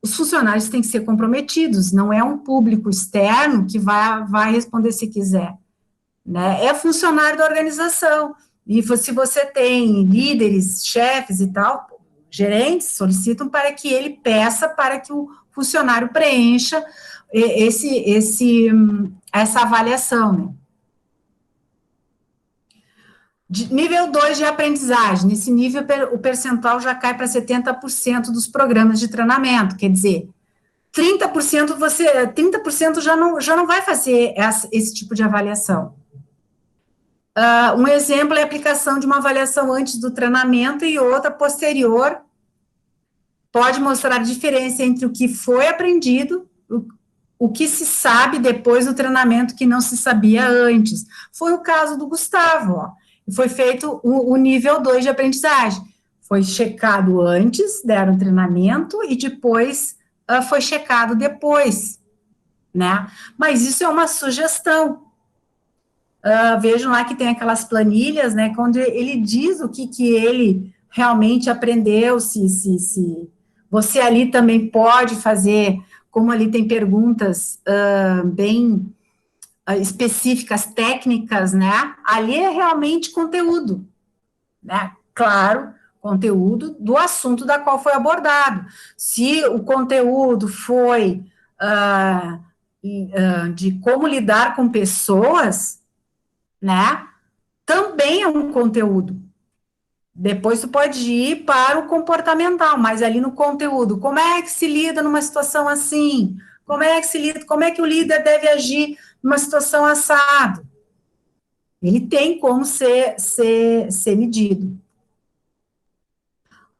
A: os funcionários têm que ser comprometidos, não é um público externo que vai responder se quiser, né, é funcionário da organização. E se você tem líderes, chefes e tal, gerentes solicitam para que ele peça para que o funcionário preencha essa avaliação, né? Nível 2 de aprendizagem, nesse nível o percentual já cai para 70% dos programas de treinamento, quer dizer, 30% já não vai fazer esse tipo de avaliação. Um exemplo é a aplicação de uma avaliação antes do treinamento e outra posterior pode mostrar a diferença entre o que foi aprendido, o que se sabe depois do treinamento que não se sabia antes. Foi o caso do Gustavo, ó. Foi feito o nível 2 de aprendizagem. Foi checado antes, deram treinamento, e depois foi checado depois, né? Mas isso é uma sugestão. Vejam lá que tem aquelas planilhas, né, quando ele diz o que ele realmente aprendeu, se você ali também pode fazer, como ali tem perguntas bem específicas, técnicas, né, ali é realmente conteúdo, né, claro, conteúdo do assunto da qual foi abordado. Se o conteúdo foi de como lidar com pessoas, né, também é um conteúdo. Depois tu pode ir para o comportamental, mas ali no conteúdo, como é que se lida numa situação assim? Como é que se lida, como é que o líder deve agir numa situação assado? Ele tem como ser medido.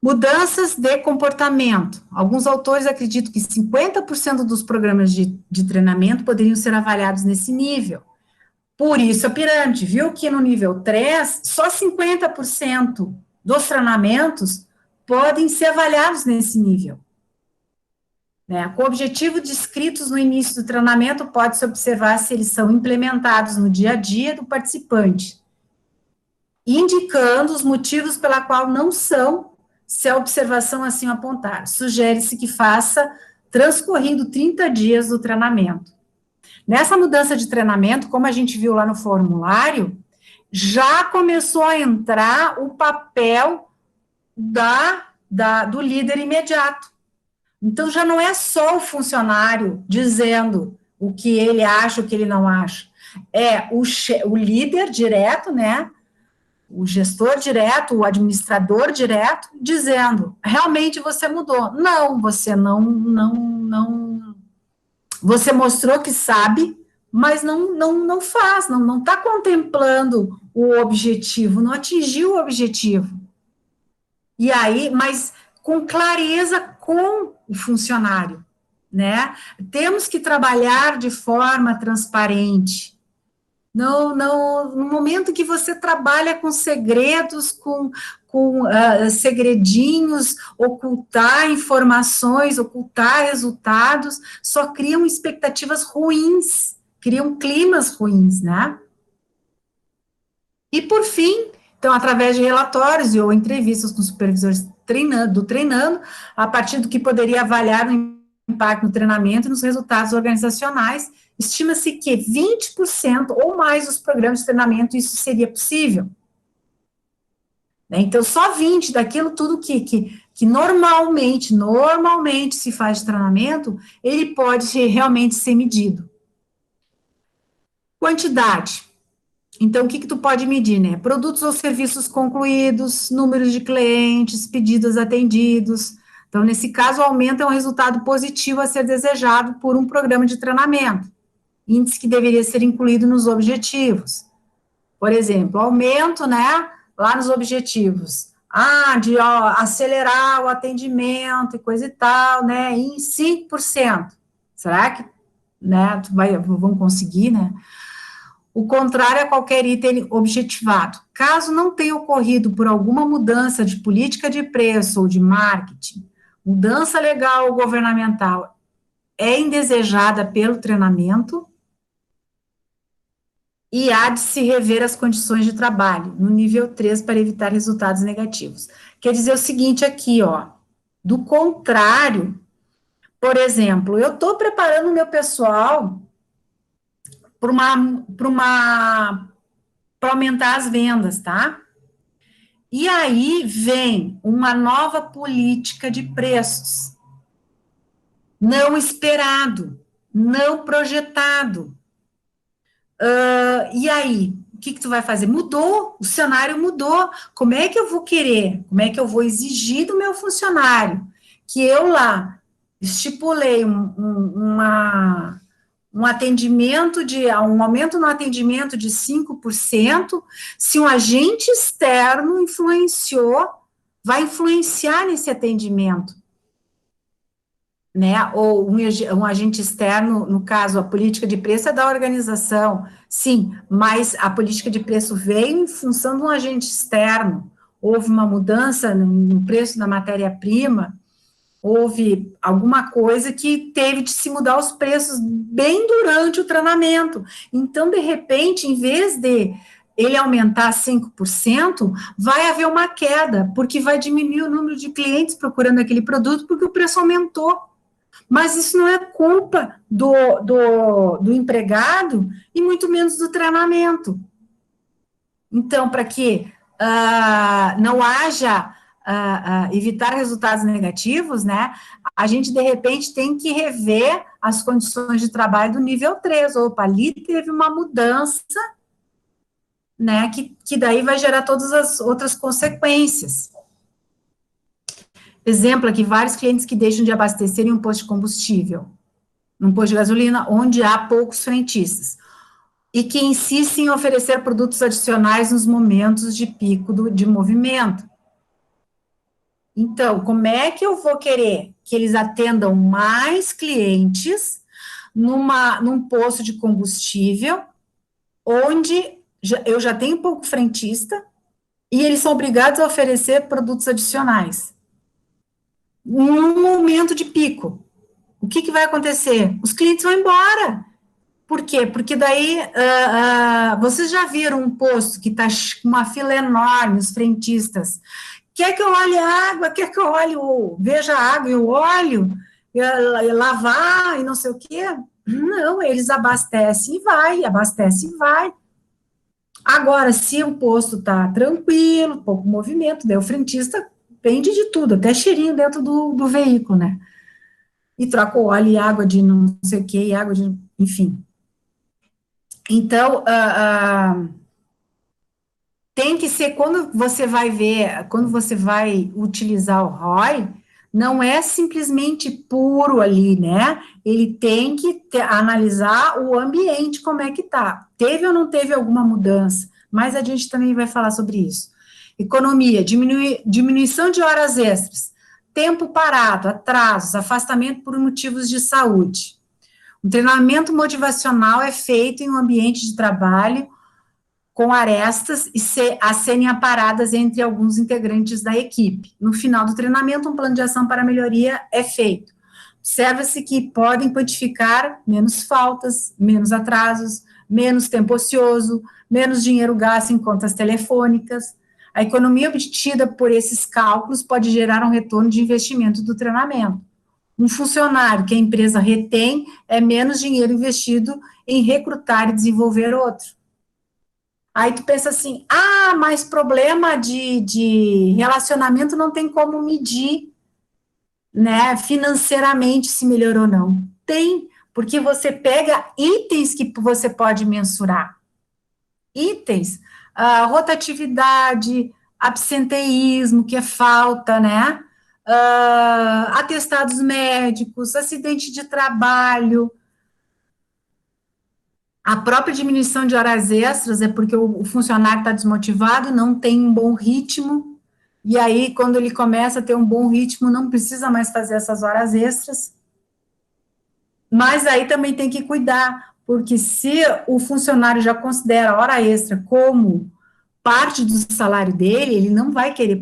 A: Mudanças de comportamento. Alguns autores acreditam que 50% dos programas de treinamento poderiam ser avaliados nesse nível. Por isso a pirâmide, viu que no nível 3, só 50% dos treinamentos podem ser avaliados nesse nível. Né? Com o objetivo descritos no início do treinamento, pode-se observar se eles são implementados no dia a dia do participante, indicando os motivos pela qual não são, se a observação assim apontar. Sugere-se que faça transcorrido 30 dias do treinamento. Nessa mudança de treinamento, como a gente viu lá no formulário, já começou a entrar o papel do líder imediato. Então, já não é só o funcionário dizendo o que ele acha, o que ele não acha. É o líder direto, né? O gestor direto, o administrador direto, dizendo, realmente você mudou. Não, você não. Você mostrou que sabe, mas não faz, não está contemplando o objetivo, não atingiu o objetivo. E aí, mas com clareza com o funcionário, né? Temos que trabalhar de forma transparente. No momento que você trabalha com segredos, com segredinhos, ocultar informações, ocultar resultados, só criam expectativas ruins, criam climas ruins, né? E, por fim, então, através de relatórios ou entrevistas com supervisores treinando, a partir do que poderia avaliar o impacto no treinamento e nos resultados organizacionais, estima-se que 20% ou mais dos programas de treinamento isso seria possível. Então, só 20% daquilo tudo que normalmente se faz de treinamento, ele pode realmente ser medido. Quantidade. Então, o que tu pode medir, né? Produtos ou serviços concluídos, números de clientes, pedidos atendidos. Então, nesse caso, o aumento é um resultado positivo a ser desejado por um programa de treinamento. Índice que deveria ser incluído nos objetivos. Por exemplo, aumento, né, lá nos objetivos. De acelerar o atendimento e coisa e tal, né, em 5%. Será que, né, vão conseguir, né? O contrário a qualquer item objetivado. Caso não tenha ocorrido por alguma mudança de política de preço ou de marketing, mudança legal ou governamental é indesejada pelo treinamento e há de se rever as condições de trabalho, no nível 3, para evitar resultados negativos. Quer dizer o seguinte aqui, ó, do contrário, por exemplo, eu estou preparando o meu pessoal para aumentar as vendas, tá? E aí vem uma nova política de preços, não esperado, não projetado. E aí, o que tu vai fazer? Mudou, o cenário mudou. Como é que eu vou querer? Como é que eu vou exigir do meu funcionário que eu lá estipulei um atendimento um aumento no atendimento de 5%, se um agente externo vai influenciar nesse atendimento, né, ou um agente externo, no caso, a política de preço é da organização, sim, mas a política de preço veio em função de um agente externo, houve uma mudança no preço da matéria-prima, houve alguma coisa que teve de se mudar os preços bem durante o treinamento. Então, de repente, em vez de ele aumentar 5%, vai haver uma queda, porque vai diminuir o número de clientes procurando aquele produto, porque o preço aumentou. Mas isso não é culpa do empregado e muito menos do treinamento. Então, para que não haja, evitar resultados negativos, né, a gente, de repente, tem que rever as condições de trabalho do nível 3. Opa, ali teve uma mudança, né, que daí vai gerar todas as outras consequências. Exemplo aqui, vários clientes que deixam de abastecer em um posto de combustível, num posto de gasolina, onde há poucos frentistas, e que insistem em oferecer produtos adicionais nos momentos de pico de movimento. Então, como é que eu vou querer que eles atendam mais clientes num posto de combustível, onde eu já tenho pouco frentista, e eles são obrigados a oferecer produtos adicionais? Num momento de pico, o que vai acontecer? Os clientes vão embora. Por quê? Porque daí, vocês já viram um posto que está com uma fila enorme, os frentistas, quer que eu olhe a água, quer que eu veja a água e o óleo, e lavar e não sei o quê? Não, eles abastecem e vai, abastecem e vai. Agora, se o posto está tranquilo, pouco movimento, daí o frentista vende de tudo, até cheirinho dentro do veículo, né? E troca o óleo e água de não sei o quê, e água de, enfim. Então, tem que ser, quando você vai ver, quando você vai utilizar o ROI, não é simplesmente puro ali, né? Ele tem que analisar o ambiente, como é que tá. Teve ou não teve alguma mudança? Mas a gente também vai falar sobre isso. Economia, diminuição de horas extras, tempo parado, atrasos, afastamento por motivos de saúde. O treinamento motivacional é feito em um ambiente de trabalho com arestas e a serem aparadas entre alguns integrantes da equipe. No final do treinamento, um plano de ação para melhoria é feito. Observa-se que podem quantificar menos faltas, menos atrasos, menos tempo ocioso, menos dinheiro gasto em contas telefônicas. A economia obtida por esses cálculos pode gerar um retorno de investimento do treinamento. Um funcionário que a empresa retém é menos dinheiro investido em recrutar e desenvolver outro. Aí tu pensa assim, mas problema de relacionamento não tem como medir, né, financeiramente se melhorou ou não. Tem, porque você pega itens que você pode mensurar. Itens, rotatividade, absenteísmo, que é falta, né, atestados médicos, acidente de trabalho. A própria diminuição de horas extras é porque o funcionário está desmotivado, não tem um bom ritmo, e aí, quando ele começa a ter um bom ritmo, não precisa mais fazer essas horas extras. Mas aí também tem que cuidar, porque se o funcionário já considera a hora extra como parte do salário dele, ele não vai querer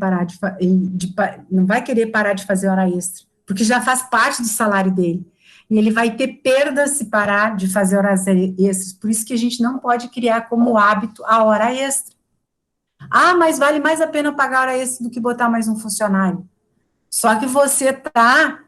A: não vai querer parar de fazer hora extra, porque já faz parte do salário dele. E ele vai ter perdas se parar de fazer horas extras. Por isso que a gente não pode criar como hábito a hora extra. Mas vale mais a pena pagar hora extra do que botar mais um funcionário. Só que você está...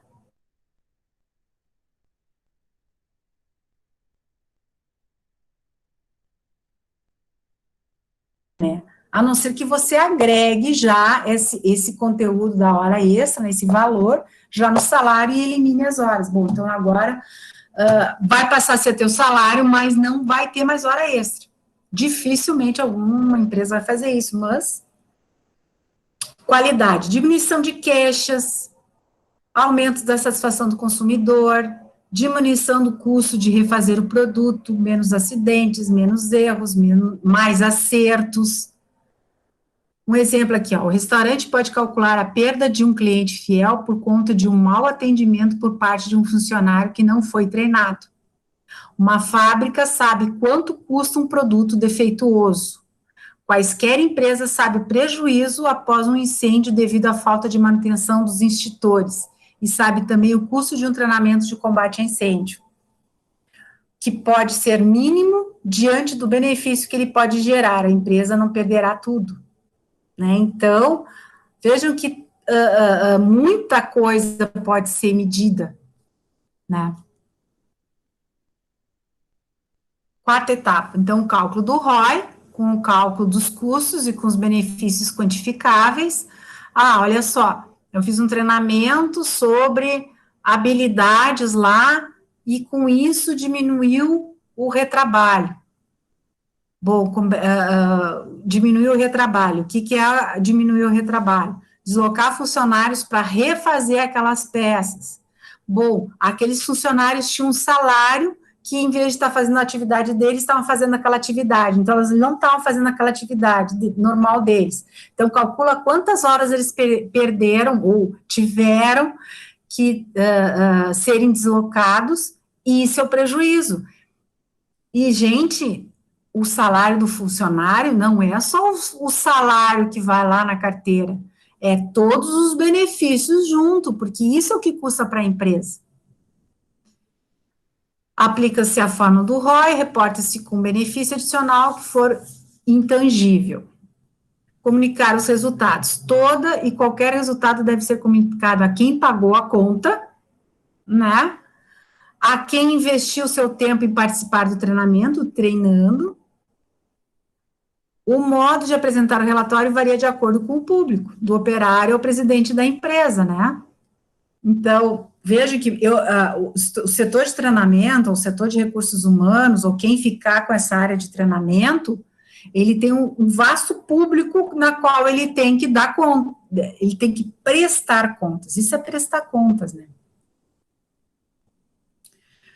A: né? A não ser que você agregue já esse conteúdo da hora extra, né, esse valor, já no salário e elimine as horas. Bom, então agora vai passar a ser teu salário, mas não vai ter mais hora extra. Dificilmente alguma empresa vai fazer isso, mas qualidade, diminuição de queixas, aumento da satisfação do consumidor, diminuição do custo de refazer o produto, menos acidentes, menos erros, mais acertos. Um exemplo aqui, ó, o restaurante pode calcular a perda de um cliente fiel por conta de um mau atendimento por parte de um funcionário que não foi treinado. Uma fábrica sabe quanto custa um produto defeituoso. Quaisquer empresas sabem o prejuízo após um incêndio devido à falta de manutenção dos extintores e sabe também o custo de um treinamento de combate a incêndio, que pode ser mínimo diante do benefício que ele pode gerar. A empresa não perderá tudo, né? Então, vejam que muita coisa pode ser medida, né? Quarta etapa, então, o cálculo do ROI, com o cálculo dos custos e com os benefícios quantificáveis. Ah, olha só, eu fiz um treinamento sobre habilidades lá e com isso diminuiu o retrabalho. Bom, diminuiu o retrabalho. O que é diminuir o retrabalho? Deslocar funcionários para refazer aquelas peças. Bom, aqueles funcionários tinham um salário que, em vez de estar fazendo a atividade deles, estavam fazendo aquela atividade. Então, elas não estavam fazendo aquela atividade normal deles. Então, calcula quantas horas eles perderam ou tiveram que serem deslocados e seu prejuízo. E, gente, o salário do funcionário não é só o salário que vai lá na carteira, é todos os benefícios junto, porque isso é o que custa para a empresa. Aplica-se a fórmula do ROI, reporta-se com benefício adicional que for intangível. Comunicar os resultados. Toda e qualquer resultado deve ser comunicado a quem pagou a conta, né? A quem investiu seu tempo em participar do treinamento, treinando. O modo de apresentar o relatório varia de acordo com o público, do operário ao presidente da empresa, né? Então, veja que o setor de treinamento, o setor de recursos humanos, ou quem ficar com essa área de treinamento, ele tem um vasto público na qual ele tem que dar conta, ele tem que prestar contas. Isso é prestar contas, né?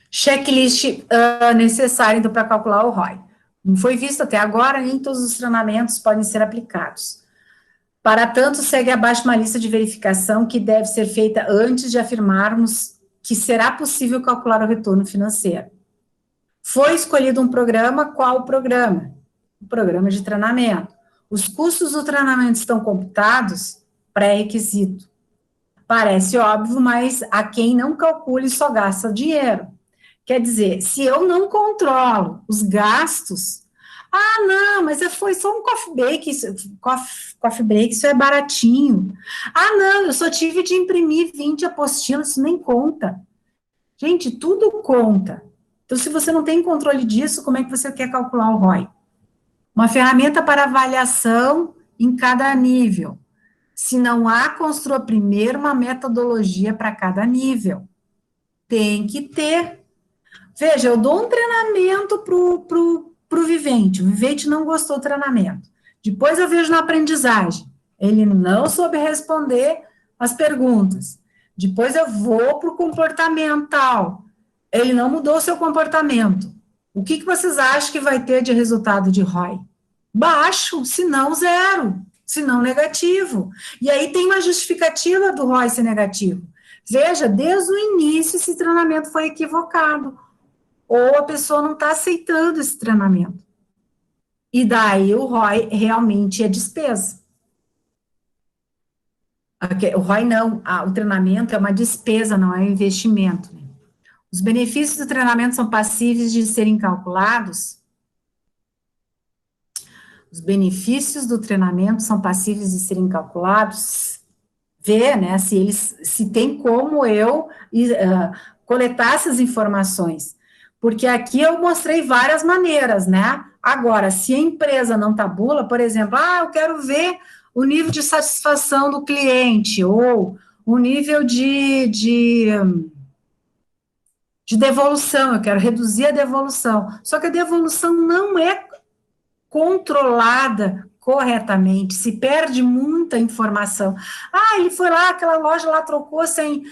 A: Checklist necessária, então, para calcular o ROI. Não foi visto até agora, nem todos os treinamentos podem ser aplicados. Para tanto, segue abaixo uma lista de verificação que deve ser feita antes de afirmarmos que será possível calcular o retorno financeiro. Foi escolhido um programa, qual o programa? O programa de treinamento. Os custos do treinamento estão computados? Pré-requisito. Parece óbvio, mas a quem não calcule só gasta dinheiro. Quer dizer, se eu não controlo os gastos, não, mas foi só um coffee break, isso é baratinho. Não, eu só tive de imprimir 20 apostilas, isso nem conta. Gente, tudo conta. Então, se você não tem controle disso, como é que você quer calcular o ROI? Uma ferramenta para avaliação em cada nível. Se não há, construa primeiro uma metodologia para cada nível. Tem que ter. Veja, eu dou um treinamento para o vivente não gostou do treinamento. Depois eu vejo na aprendizagem, ele não soube responder as perguntas. Depois eu vou para o comportamental, ele não mudou o seu comportamento. O que vocês acham que vai ter de resultado de ROI? Baixo, se não zero, se não negativo. E aí tem uma justificativa do ROI ser negativo. Veja, desde o início esse treinamento foi equivocado. Ou a pessoa não está aceitando esse treinamento. E daí o ROI realmente é despesa. O ROI não, o treinamento é uma despesa, não é um investimento. Né? Os benefícios do treinamento são passíveis de serem calculados. Os benefícios do treinamento são passíveis de serem calculados. Ver, né, se tem como eu coletar essas informações. Porque aqui eu mostrei várias maneiras, né? Agora, se a empresa não tabula, por exemplo, eu quero ver o nível de satisfação do cliente, ou o nível de devolução, eu quero reduzir a devolução. Só que a devolução não é controlada corretamente, se perde muita informação. Ele foi lá, aquela loja lá trocou sem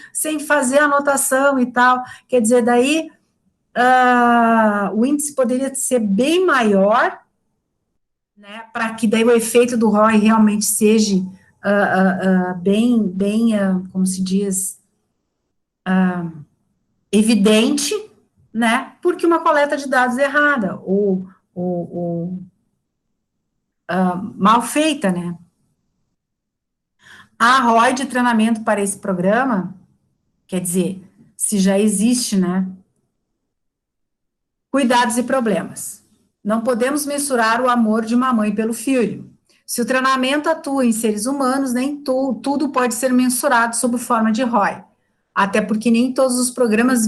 A: fazer a anotação e tal. Quer dizer, daí o índice poderia ser bem maior, né, para que daí o efeito do ROI realmente seja bem, como se diz, evidente, né, porque uma coleta de dados errada, ou mal feita, né. A ROI de treinamento para esse programa, quer dizer, se já existe, né, cuidados e problemas. Não podemos mensurar o amor de uma mãe pelo filho. Se o treinamento atua em seres humanos, nem tudo pode ser mensurado sob forma de ROI. Até porque nem todos os programas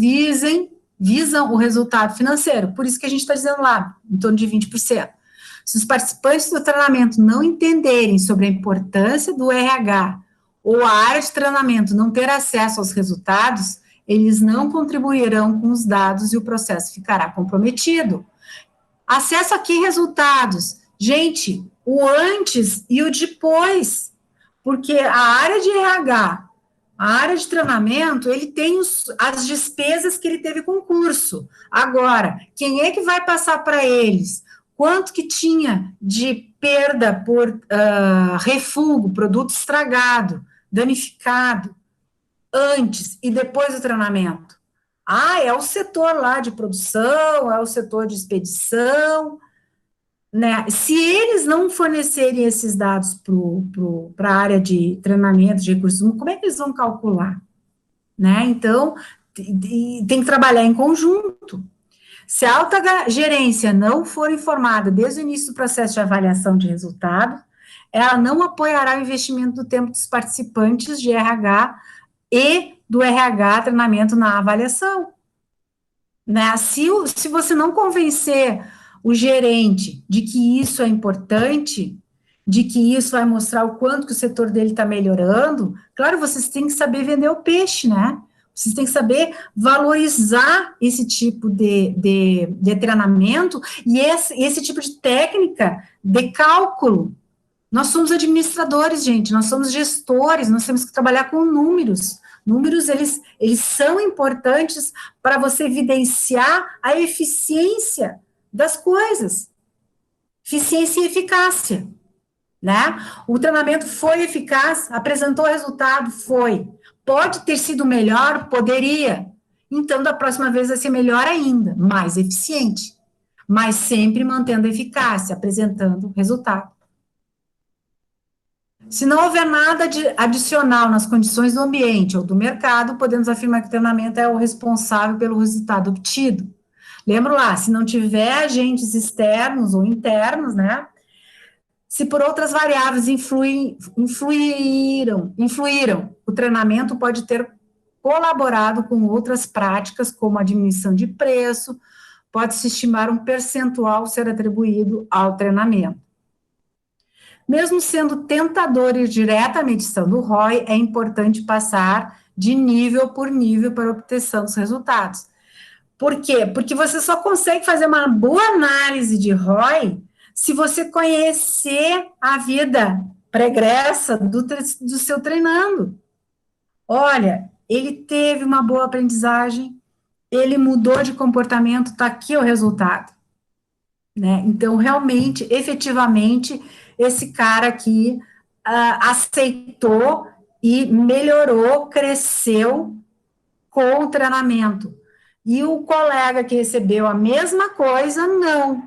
A: visam o resultado financeiro. Por isso que a gente está dizendo lá, em torno de 20%. Se os participantes do treinamento não entenderem sobre a importância do RH ou a área de treinamento não ter acesso aos resultados, eles não contribuirão com os dados e o processo ficará comprometido. Acesso aqui resultados. Gente, o antes e o depois, porque a área de RH, a área de treinamento, ele tem as despesas que ele teve com o curso. Agora, quem é que vai passar para eles? Quanto que tinha de perda por refúgio, produto estragado, danificado, antes e depois do treinamento? É o setor lá de produção, é o setor de expedição, né? Se eles não fornecerem esses dados para a área de treinamento de recursos humanos, como é que eles vão calcular? Né? Então, tem que trabalhar em conjunto. Se a alta gerência não for informada desde o início do processo de avaliação de resultado, ela não apoiará o investimento do tempo dos participantes de RH e do RH treinamento na avaliação. Né? Se você não convencer o gerente de que isso é importante, de que isso vai mostrar o quanto que o setor dele está melhorando, claro, vocês têm que saber vender o peixe, né? Vocês têm que saber valorizar esse tipo de treinamento e esse tipo de técnica de cálculo. Nós somos administradores, gente, nós somos gestores, nós temos que trabalhar com números. Números, eles são importantes para você evidenciar a eficiência das coisas. Eficiência e eficácia, né? O treinamento foi eficaz, apresentou resultado, foi. Pode ter sido melhor? Poderia. Então, da próxima vez vai ser melhor ainda, mais eficiente, mas sempre mantendo a eficácia, apresentando resultado. Se não houver nada adicional nas condições do ambiente ou do mercado, podemos afirmar que o treinamento é o responsável pelo resultado obtido. Lembra lá, se não tiver agentes externos ou internos, né? Se por outras variáveis influíram, o treinamento pode ter colaborado com outras práticas, como a diminuição de preço, pode-se estimar um percentual ser atribuído ao treinamento. Mesmo sendo tentador ir direto à medição do ROI, é importante passar de nível por nível para a obtenção dos resultados. Por quê? Porque você só consegue fazer uma boa análise de ROI se você conhecer a vida pregressa do seu treinando. Olha, ele teve uma boa aprendizagem, ele mudou de comportamento, está aqui o resultado. Né? Então, realmente, efetivamente, esse cara aqui aceitou e melhorou, cresceu com o treinamento. E o colega que recebeu a mesma coisa, não.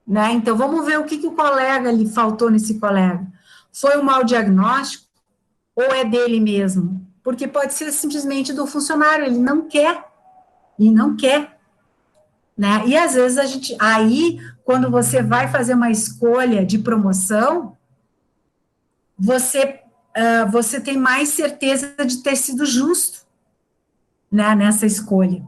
A: Né? Então, vamos ver o que o colega lhe faltou nesse colega. Foi um mau diagnóstico ou é dele mesmo? Porque pode ser simplesmente do funcionário, ele não quer. Né? E às vezes aí, quando você vai fazer uma escolha de promoção, você tem mais certeza de ter sido justo, né, nessa escolha.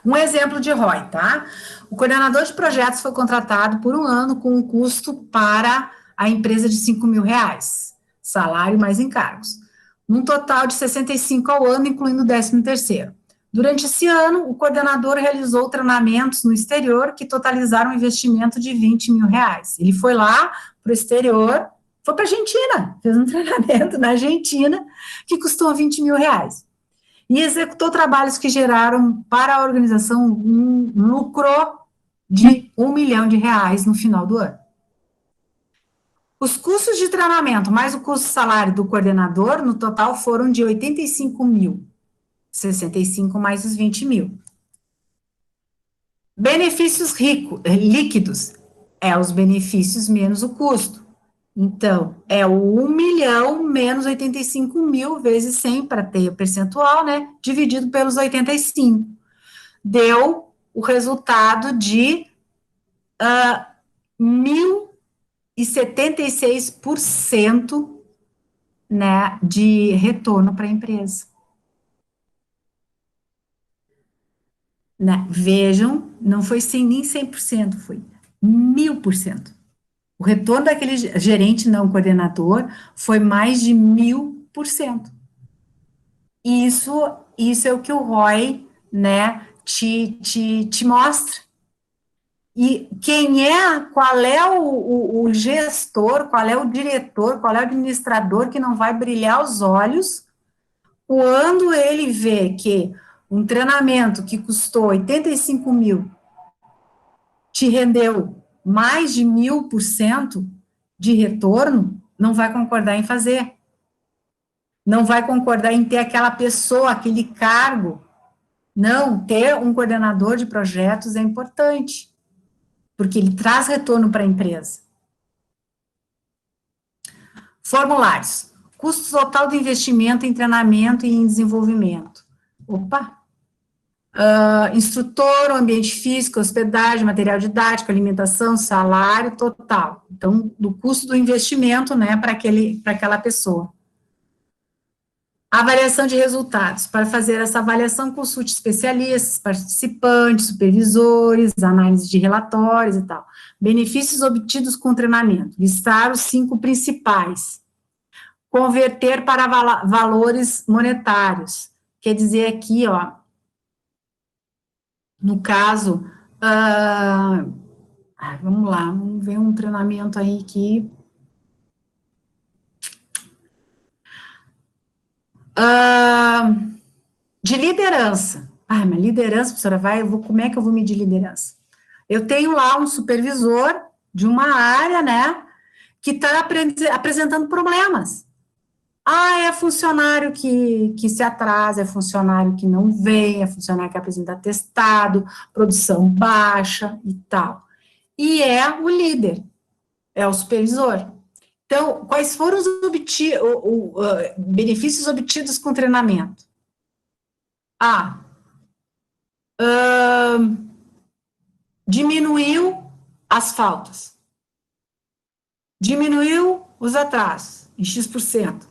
A: Um exemplo de ROI, tá? O coordenador de projetos foi contratado por um ano com um custo para a empresa de R$5.000, salário mais encargos, num total de 65 ao ano, incluindo o 13º. Durante esse ano, o coordenador realizou treinamentos no exterior que totalizaram um investimento de R$20.000. Ele foi lá para o exterior, foi para a Argentina, fez um treinamento na Argentina que custou R$20.000. E executou trabalhos que geraram para a organização um lucro de R$ 1 milhão no final do ano. Os custos de treinamento mais o custo salário do coordenador, no total, foram de 85 mil. 65 mais os 20 mil. Benefícios líquidos, os benefícios menos o custo. Então, é o 1 milhão menos 85 mil vezes 100 para ter o percentual, né? Dividido pelos 85. Deu o resultado de 1.076%, né, de retorno para a empresa. Né? Vejam, não foi nem 100%, foi 1.000%. O retorno daquele gerente não coordenador foi mais de 1.000%. Isso é o que o ROI, né, te mostra. E qual é o gestor, qual é o diretor, qual é o administrador que não vai brilhar os olhos quando ele vê que um treinamento que custou 85 mil te rendeu mais de 1.000% de retorno, não vai concordar em fazer. Não vai concordar em ter aquela pessoa, aquele cargo. Não, ter um coordenador de projetos é importante, porque ele traz retorno para a empresa. Formulários. Custo total do investimento em treinamento e em desenvolvimento. Opa! Instrutor, ambiente físico, hospedagem, material didático, alimentação, salário total. Então, do custo do investimento, né, para aquela pessoa. Avaliação de resultados. Para fazer essa avaliação, consulte especialistas, participantes, supervisores, análise de relatórios e tal. Benefícios obtidos com o treinamento. Listar os 5 principais. Converter para valores monetários. Quer dizer aqui, ó, no caso, vamos lá, vamos ver um treinamento aí que... de liderança. Mas liderança, professora, como é que eu vou medir liderança? Eu tenho lá um supervisor de uma área, né, que está apresentando problemas. É funcionário que se atrasa, é funcionário que não vem, é funcionário que apresenta atestado, produção baixa e tal. E é o líder, é o supervisor. Então, quais foram os benefícios obtidos com o treinamento? Diminuiu as faltas, diminuiu os atrasos em X%,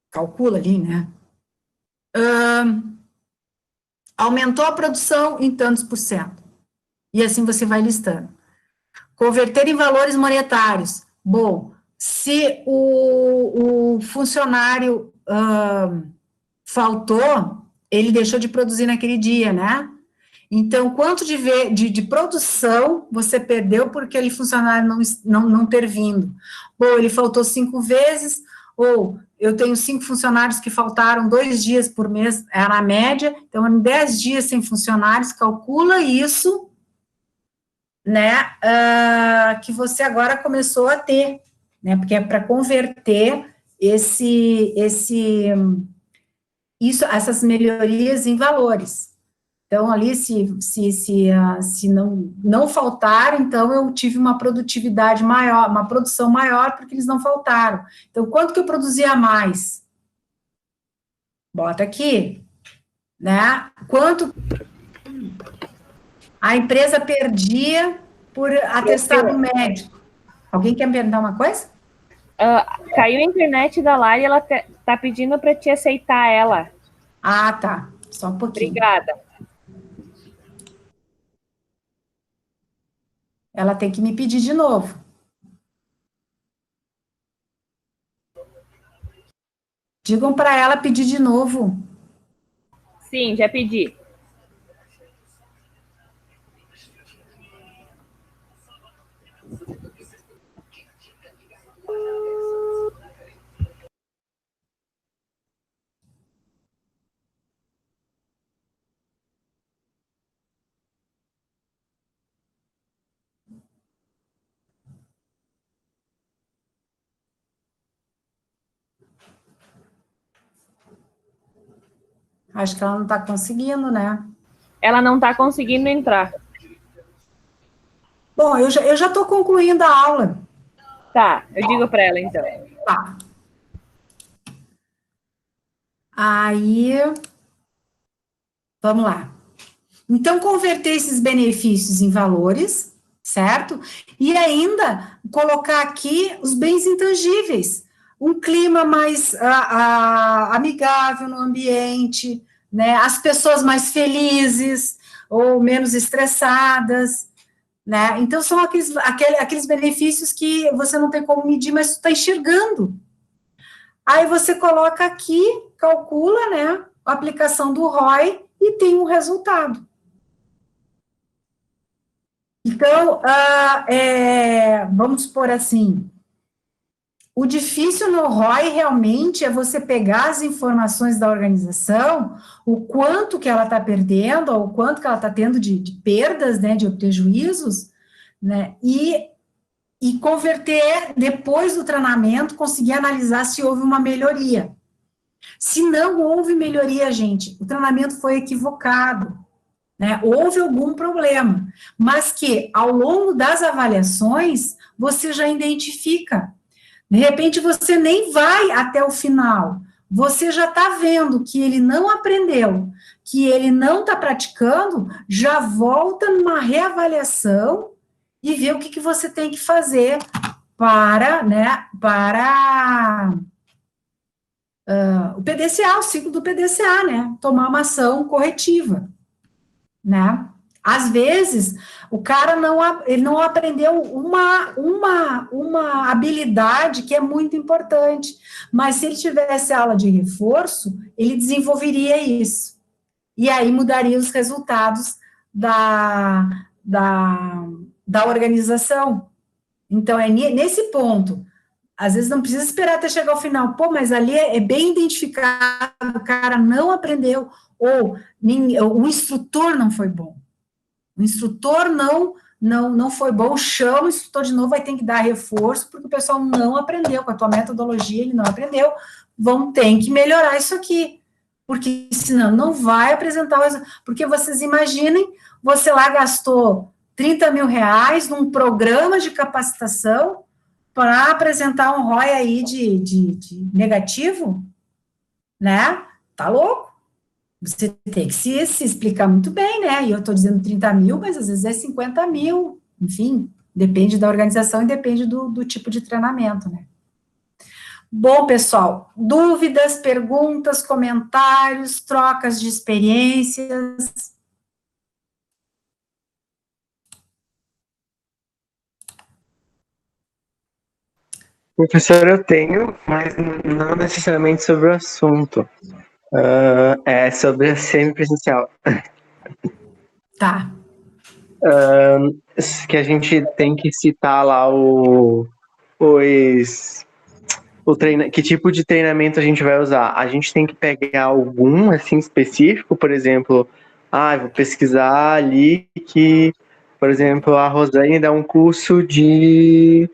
A: calcula ali, né? Aumentou a produção em tantos por cento. E assim você vai listando. Converter em valores monetários. Bom, se o funcionário faltou, ele deixou de produzir naquele dia, né? Então, quanto de produção você perdeu porque aquele funcionário não ter vindo? Bom, ele faltou 5 vezes, ou eu tenho 5 funcionários que faltaram 2 dias por mês, era a média, então, em 10 dias sem funcionários, calcula isso, né, que você agora começou a ter, né, porque é para converter essas melhorias em valores. Então, ali, se não faltar, então eu tive uma produtividade maior, uma produção maior, porque eles não faltaram. Então, quanto que eu produzia a mais? Bota aqui, né? Quanto a empresa perdia por atestado médico. Alguém quer me perguntar uma coisa?
C: Caiu a internet da Lari e ela tá pedindo para te aceitar ela.
A: Tá. Só um pouquinho.
C: Obrigada.
A: Ela tem que me pedir de novo. Digam para ela pedir de novo.
C: Sim, já pedi.
A: Acho que ela não está conseguindo, né?
C: Ela não está conseguindo entrar.
A: Bom, eu já estou concluindo a aula.
C: Tá, eu digo para ela, então.
A: Tá. Aí, vamos lá. Então, converter esses benefícios em valores, certo? E ainda colocar aqui os bens intangíveis. Um clima mais amigável no ambiente, né? As pessoas mais felizes ou menos estressadas, né? Então, são aqueles benefícios que você não tem como medir, mas você está enxergando. Aí você coloca aqui, calcula, né? A aplicação do ROI e tem um resultado. Então, vamos supor assim, o difícil no ROI realmente é você pegar as informações da organização, o quanto que ela está perdendo, ou o quanto que ela está tendo de perdas, né, de prejuízos, né, e converter, depois do treinamento, conseguir analisar se houve uma melhoria. Se não houve melhoria, gente, o treinamento foi equivocado, né? Houve algum problema, mas que ao longo das avaliações você já identifica. De repente você nem vai até o final, você já está vendo que ele não aprendeu, que ele não está praticando, já volta numa reavaliação e vê o que você tem que fazer para o PDCA, o ciclo do PDCA, né? Tomar uma ação corretiva, né? Às vezes, o cara ele não aprendeu uma habilidade que é muito importante, mas se ele tivesse aula de reforço, ele desenvolveria isso. E aí mudaria os resultados da organização. Então, é nesse ponto. Às vezes não precisa esperar até chegar ao final. Pô, mas ali é bem identificado, o cara não aprendeu, ou o instrutor não foi bom. O instrutor não foi bom, chama o instrutor de novo, vai ter que dar reforço, porque o pessoal não aprendeu, com a tua metodologia ele não aprendeu, ter que melhorar isso aqui, porque senão não vai apresentar, porque vocês imaginem, você lá gastou 30 mil reais num programa de capacitação para apresentar um ROI aí de negativo, né? Tá louco? Você tem que se explicar muito bem, né? E eu estou dizendo 30 mil, mas às vezes é 50 mil, enfim, depende da organização e depende do tipo de treinamento, né? Bom, pessoal, dúvidas, perguntas, comentários, trocas de experiências?
B: Professor, eu tenho, mas não necessariamente sobre o assunto. É sobre a semipresencial.
A: Tá.
B: Que a gente tem que citar lá que tipo de treinamento a gente vai usar. A gente tem que pegar algum, assim, específico, por exemplo, vou pesquisar ali que, por exemplo, a Rosane dá um curso de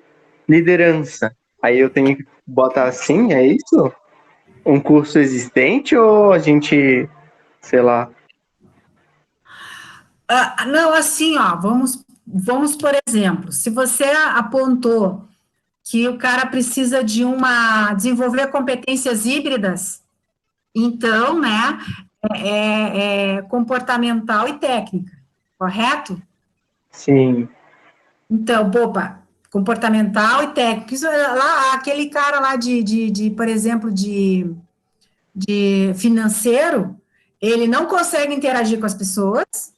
B: liderança. Aí eu tenho que botar assim, é isso? Um curso existente ou a gente, sei lá...
A: Não, assim, ó, vamos, por exemplo, se você apontou que o cara precisa desenvolver competências híbridas, então, né, é comportamental e técnica, correto?
B: Sim.
A: Então, comportamental e técnico, isso lá, aquele cara lá por exemplo, de financeiro, ele não consegue interagir com as pessoas,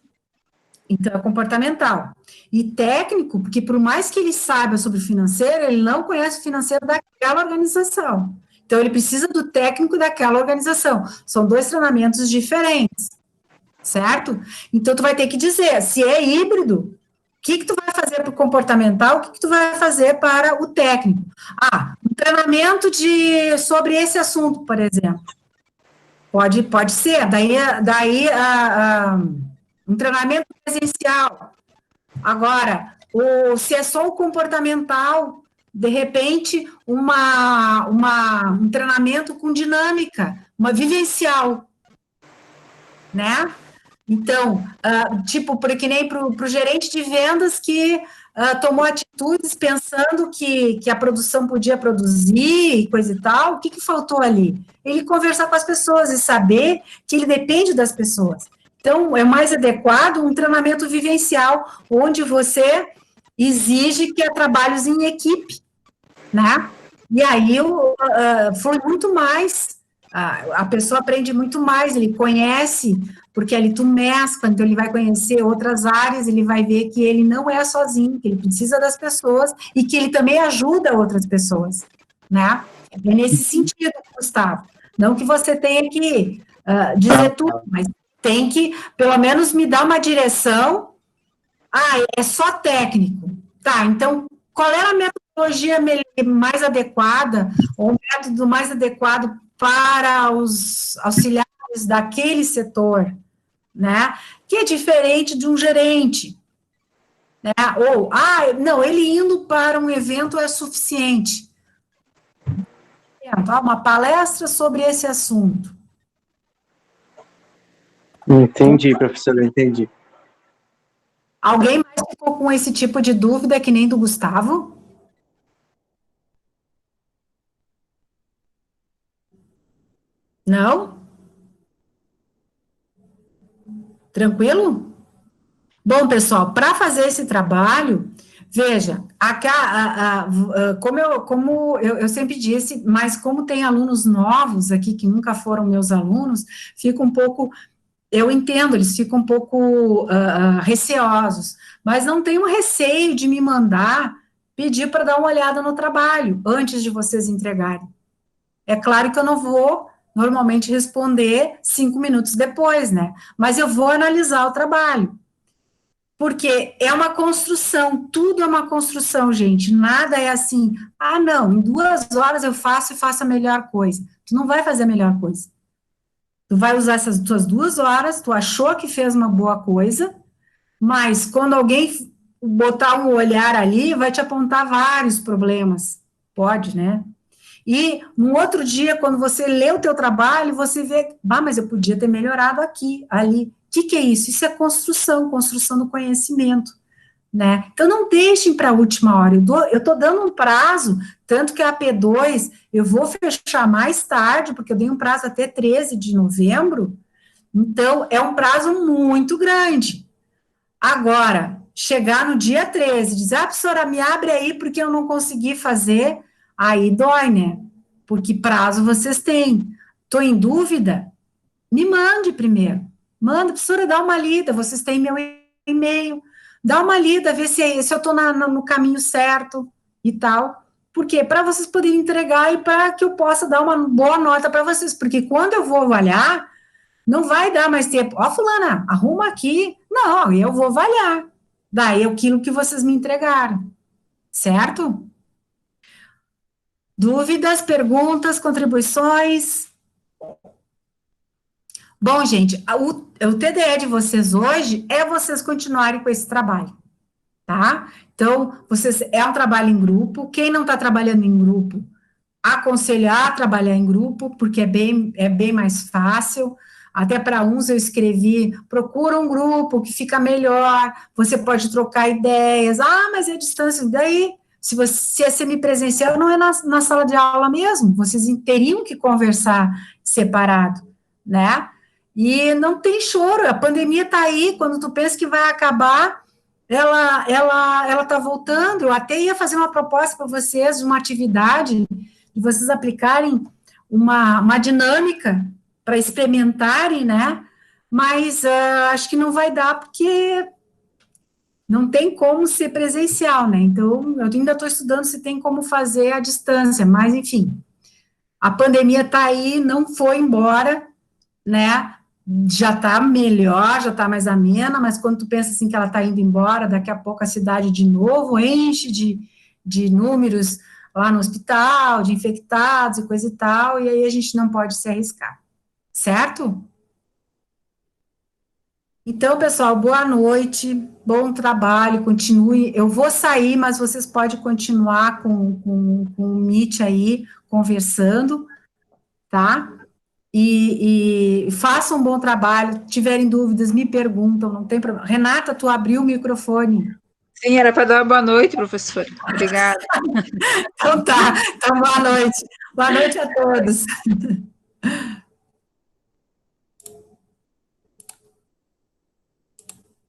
A: então é comportamental. E técnico, porque por mais que ele saiba sobre o financeiro, ele não conhece o financeiro daquela organização. Então, ele precisa do técnico daquela organização. São dois treinamentos diferentes, certo? Então, tu vai ter que dizer, se é híbrido, o que tu vai fazer para o comportamental, o que tu vai fazer para o técnico? Um treinamento sobre esse assunto, por exemplo. Pode ser, daí um treinamento presencial. Agora, se é só o comportamental, de repente, um treinamento com dinâmica, uma vivencial. né? Então, tipo, que nem para o gerente de vendas que tomou atitudes pensando que a produção podia produzir e coisa e tal, o que faltou ali? Ele conversar com as pessoas e saber que ele depende das pessoas. Então, é mais adequado um treinamento vivencial, onde você exige que há trabalhos em equipe, né? E aí foi muito mais, a pessoa aprende muito mais, ele conhece, porque ali tu mescla, então ele vai conhecer outras áreas, ele vai ver que ele não é sozinho, que ele precisa das pessoas e que ele também ajuda outras pessoas, né? É nesse sentido, Gustavo. Não que você tenha que dizer tudo, mas tem que, pelo menos, me dar uma direção. É só técnico. Tá, então, qual é a metodologia mais adequada, ou o método mais adequado para os auxiliares daquele setor, né? Que é diferente de um gerente, né? Ou, não, ele indo para um evento é suficiente. Uma palestra sobre esse assunto.
B: Entendi, professor, entendi.
A: Alguém mais ficou com esse tipo de dúvida que nem do Gustavo? Não? Tranquilo? Bom, pessoal, para fazer esse trabalho, veja, como eu sempre disse, mas como tem alunos novos aqui que nunca foram meus alunos, fica um pouco, eu entendo, eles ficam um pouco receosos, mas não tenham receio de me mandar pedir para dar uma olhada no trabalho antes de vocês entregarem. É claro que eu não vou normalmente responder 5 minutos depois, né? Mas eu vou analisar o trabalho. Porque é uma construção, tudo é uma construção, gente. Nada é assim, não, em 2 horas eu faço e faço a melhor coisa. Tu não vai fazer a melhor coisa. Tu vai usar essas tuas 2 horas, tu achou que fez uma boa coisa, mas quando alguém botar um olhar ali, vai te apontar vários problemas. Pode, né? E no outro dia, quando você lê o teu trabalho, você vê, mas eu podia ter melhorado aqui, ali. O que é isso? Isso é construção do conhecimento, né? Então, não deixem para a última hora. Eu estou dando um prazo, tanto que a P2 eu vou fechar mais tarde, porque eu dei um prazo até 13 de novembro, então, é um prazo muito grande. Agora, chegar no dia 13, dizer, professora, me abre aí porque eu não consegui fazer, aí dói, né? Porque prazo vocês têm. Estou em dúvida? Me mande primeiro. Manda, professora, dá uma lida, vocês têm meu e-mail, dá uma lida, vê se eu estou no caminho certo e tal. Por quê? Para vocês poderem entregar e para que eu possa dar uma boa nota para vocês, porque quando eu vou avaliar, não vai dar mais tempo. Fulana, arruma aqui. Não, eu vou avaliar. Daí aquilo que vocês me entregaram. Certo? Dúvidas, perguntas, contribuições? Bom, gente, o TDE de vocês hoje é vocês continuarem com esse trabalho, tá? Então, é um trabalho em grupo. Quem não está trabalhando em grupo, aconselhar a trabalhar em grupo, porque é bem mais fácil. Até para uns eu escrevi, procura um grupo que fica melhor, você pode trocar ideias, mas é distância, daí, se é semipresencial, não é na sala de aula mesmo, vocês teriam que conversar separado, né? E não tem choro, a pandemia está aí, quando tu pensa que vai acabar, ela está voltando. Eu até ia fazer uma proposta para vocês, de uma atividade, de vocês aplicarem uma dinâmica para experimentarem, né? Mas acho que não vai dar, porque não tem como ser presencial, né? Então, eu ainda estou estudando se tem como fazer à distância, mas, enfim, a pandemia está aí, não foi embora, né? Já está melhor, já está mais amena, mas quando tu pensa assim que ela está indo embora, daqui a pouco a cidade de novo enche de números lá no hospital, de infectados e coisa e tal, e aí a gente não pode se arriscar, certo? Então, pessoal, boa noite, bom trabalho, continue. Eu vou sair, mas vocês podem continuar com o Meet aí, conversando, tá? e façam um bom trabalho. Se tiverem dúvidas, me perguntam, não tem problema. Renata, tu abriu o microfone.
D: Sim, era para dar uma boa noite, professora. Obrigada.
A: Então tá, então boa noite. Boa noite a todos.